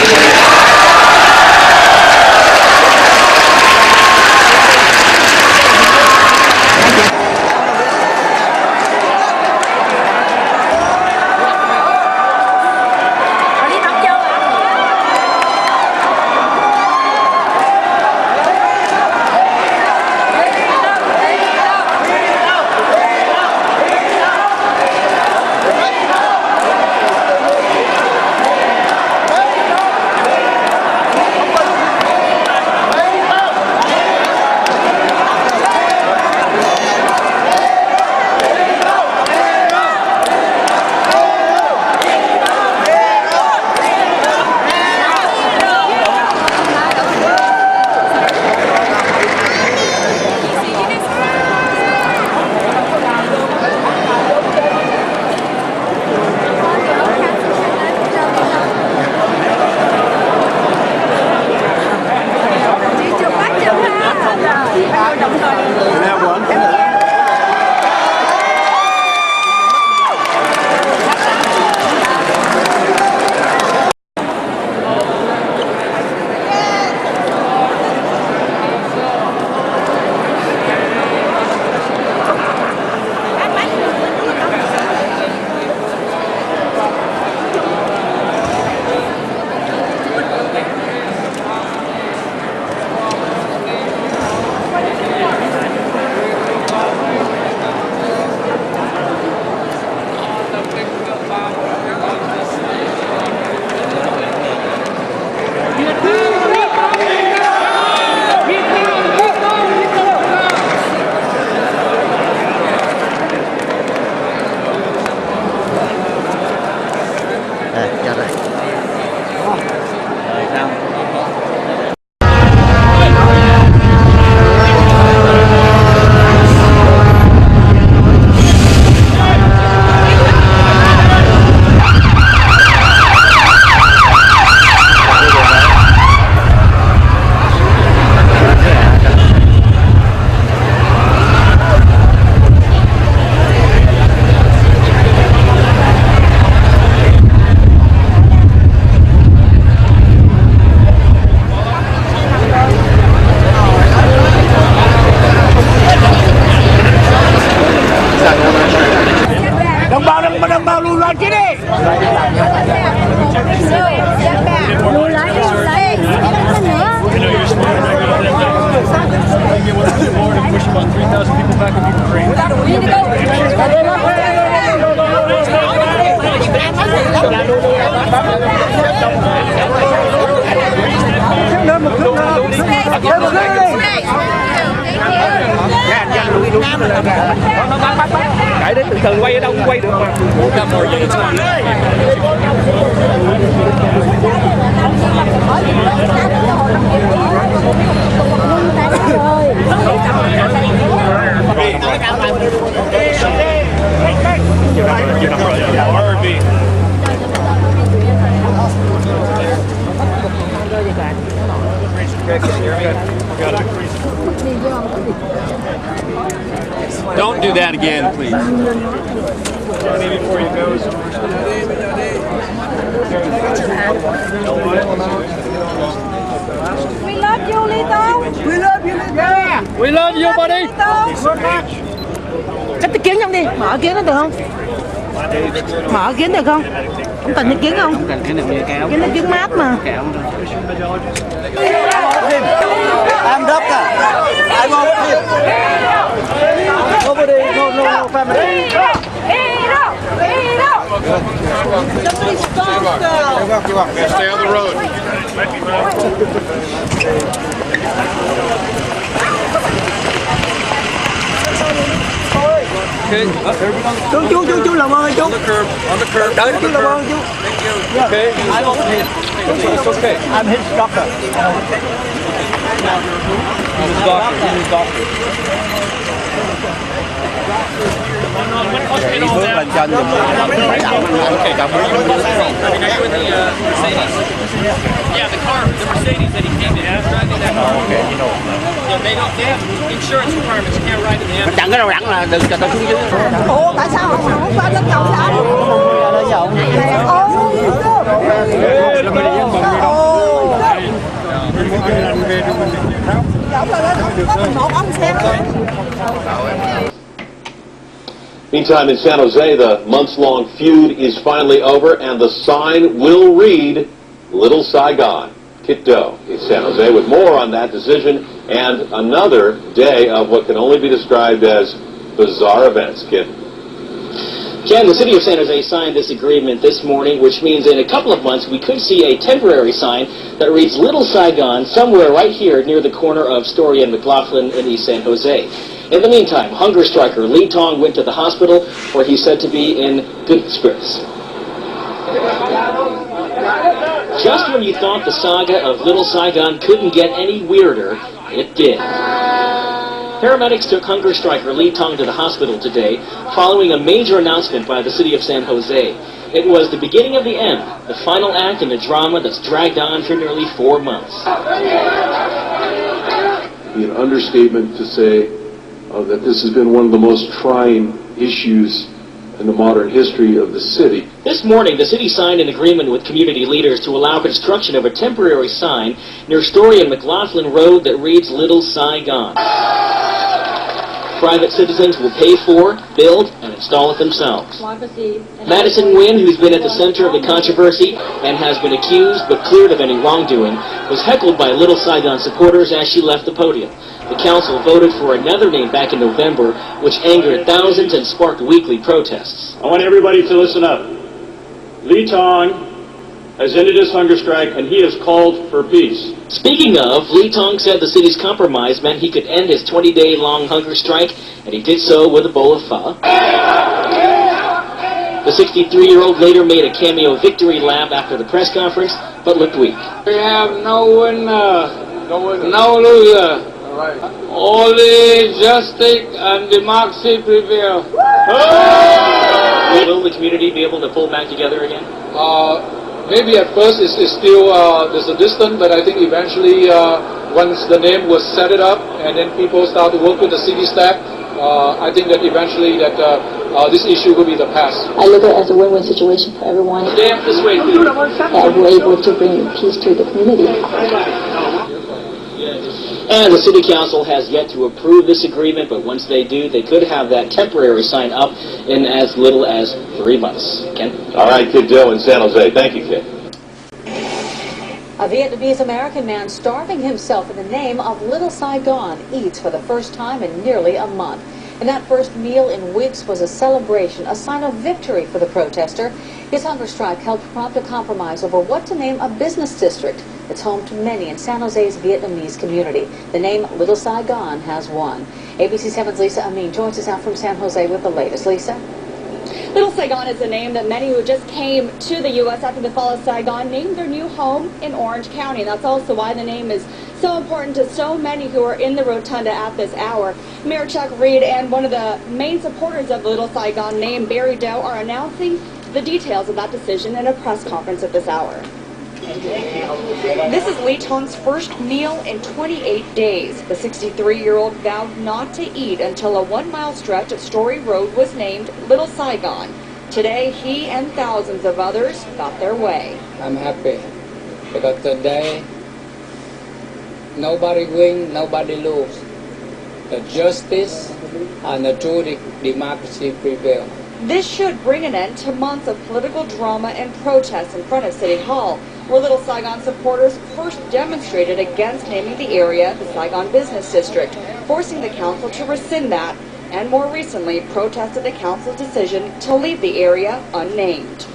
Đồng bào lùi lại kia đi. Lùi lại. Chạy đến từ từ quay ở đâu cũng quay được mà. Don't do that again, please. We love you, Lito. We love you, yeah. We love you, buddy. Cắt cái kiến trong đi, mở kiến nó được không? Mở kiến được không? Không cần cái kiến không? Không cần kiến được như kéo. Kiến nó kiến mát mà. Kéo I'm doctor. I want him. Nobody, no family. Somebody stop now. Stay on the road. Chú làm ơn chú. On the curb. Đợi chú làm ơn chú. Thank you. Okay. I want him. It's okay. I'm his doctor. He's a doctor. He's a doctor. Bước lên trên rồi. Okay. Yeah, the car, the Mercedes that he came in. Driving that car. Okay, you know. Yeah, they have insurance requirements. You can't ride in the ambulance. chặn cái đầu đẳng là đừng cho tao xuống dưới. Ủa tại sao ông không qua lên cầu sao? Meantime, in San Jose, the months-long feud is finally over, and the sign will read, Little Saigon. Kit Doe in San Jose with more on that decision and another day of what can only be described as bizarre events. Kit. Ken, the city of San Jose signed this agreement this morning, which means in a couple of months we could see a temporary sign that reads Little Saigon somewhere right here near the corner of Story and McLaughlin in East San Jose. In the meantime, hunger striker Lee Tong went to the hospital where he's said to be in good spirits. Just when you thought the saga of Little Saigon couldn't get any weirder, it did. Paramedics took hunger striker Lee Tong to the hospital today following a major announcement by the city of San Jose. It was the beginning of the end, the final act in a drama that's dragged on for nearly 4 months. Be an understatement to say that this has been one of the most trying issues in the modern history of the city. This morning, the city signed an agreement with community leaders to allow construction of a temporary sign near Story and McLaughlin Road that reads Little Saigon. Private citizens will pay for, build, and install it themselves. Madison Nguyen, who's been at the center of the controversy and has been accused but cleared of any wrongdoing, was heckled by Little Saigon supporters as she left the podium. The council voted for another name back in November, which angered thousands and sparked weekly protests. I want everybody to listen up. Lee Tong has ended his hunger strike and he has called for peace. Speaking of, Lee Tong said the city's compromise meant he could end his 20-day-long hunger strike, and he did so with a bowl of pho. The 63-year-old later made a cameo victory lap after the press conference, but looked weak. We have no winner, no loser. Only justice and democracy prevail. Will the community be able to pull back together again? Maybe at first it's still there's a distance, but I think eventually once the name was set it up and then people start to work with the city staff, I think that eventually that this issue will be the past. I look at it as a win-win situation for everyone. Stand this way, please. We're able to bring peace to the community. And the City Council has yet to approve this agreement, but once they do, they could have that temporary sign up in as little as 3 months. Ken? All right, Kid Doe in San Jose. Thank you, Kid. A Vietnamese-American man starving himself in the name of Little Saigon eats for the first time in nearly a month. And that first meal in weeks was a celebration, a sign of victory for the protester. His hunger strike helped prompt a compromise over what to name a business district. It's home to many in San Jose's Vietnamese community. The name Little Saigon has won. ABC 7's Lisa Amin joins us out from San Jose with the latest. Lisa? Little Saigon is a name that many who just came to the U.S. after the fall of Saigon named their new home in Orange County. And that's also why the name is so important to so many who are in the rotunda at this hour. Mayor Chuck Reed and one of the main supporters of Little Saigon name, Barry Doe, are announcing the details of that decision in a press conference at this hour. This is Lee Tong's first meal in 28 days. The 63-year-old vowed not to eat until a 1-mile stretch of Story Road was named Little Saigon. Today, he and thousands of others got their way. I'm happy because today nobody win, nobody lose. The justice and the true democracy prevail. This should bring an end to months of political drama and protests in front of City Hall, where Little Saigon supporters first demonstrated against naming the area the Saigon Business District, forcing the council to rescind that, and more recently protested the council's decision to leave the area unnamed.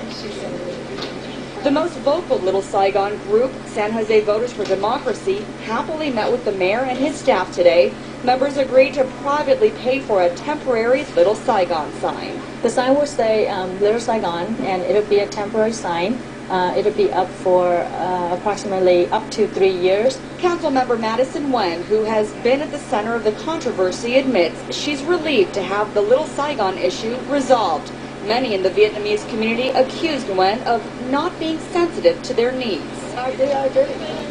The most vocal Little Saigon group, San Jose Voters for Democracy, happily met with the mayor and his staff today. Members agreed to privately pay for a temporary Little Saigon sign. The sign will say Little Saigon, and it'll be a temporary sign. It'll be up for approximately up to 3 years. Councilmember Madison Nguyen, who has been at the center of the controversy, admits she's relieved to have the Little Saigon issue resolved. Many in the Vietnamese community accused Nguyen of not being sensitive to their needs.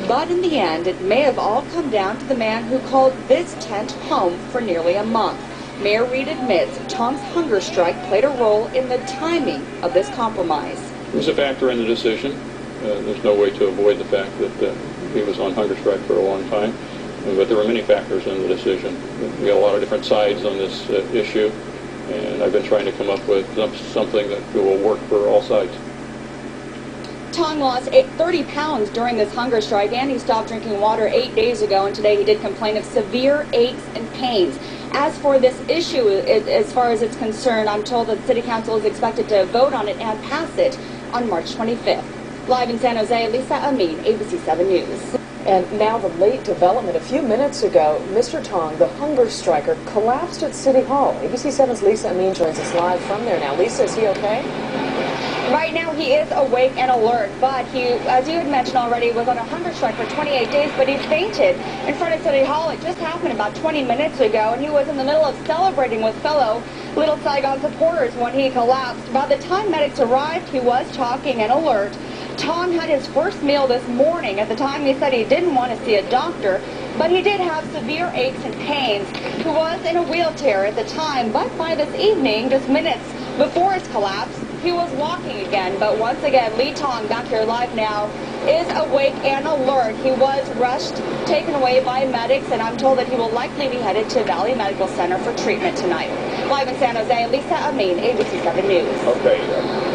But in the end, it may have all come down to the man who called this tent home for nearly a month. Mayor Reed admits Tong's hunger strike played a role in the timing of this compromise. It was a factor in the decision. There's no way to avoid the fact that he was on hunger strike for a long time. But there were many factors in the decision. We got a lot of different sides on this issue, and I've been trying to come up with something that will work for all sides. Tong lost 30 pounds during this hunger strike, and he stopped drinking water 8 days ago, and today he did complain of severe aches and pains. As for this issue, as far as it's concerned, I'm told that the City Council is expected to vote on it and pass it on March 25th. Live in San Jose, Lisa Amin, ABC 7 News. And now the late development. A few minutes ago, Mr. Tong, the hunger striker, collapsed at City Hall. ABC 7's Lisa Amin joins us live from there now. Lisa, is he okay? Right now he is awake and alert, but he, as you had mentioned already, was on a hunger strike for 28 days, but he fainted in front of City Hall. It just happened about 20 minutes ago, and he was in the middle of celebrating with fellow Little Saigon supporters when he collapsed. By the time medics arrived, he was talking and alert. Tong had his first meal this morning. At the time, he said he didn't want to see a doctor, but he did have severe aches and pains. He was in a wheelchair at the time, but by this evening, just minutes before his collapse, he was walking again. But once again, Lee Tong, back here live now, is awake and alert. He was rushed, taken away by medics, and I'm told that he will likely be headed to Valley Medical Center for treatment tonight. Live in San Jose, Lisa Amin, ABC 7 News. Okay.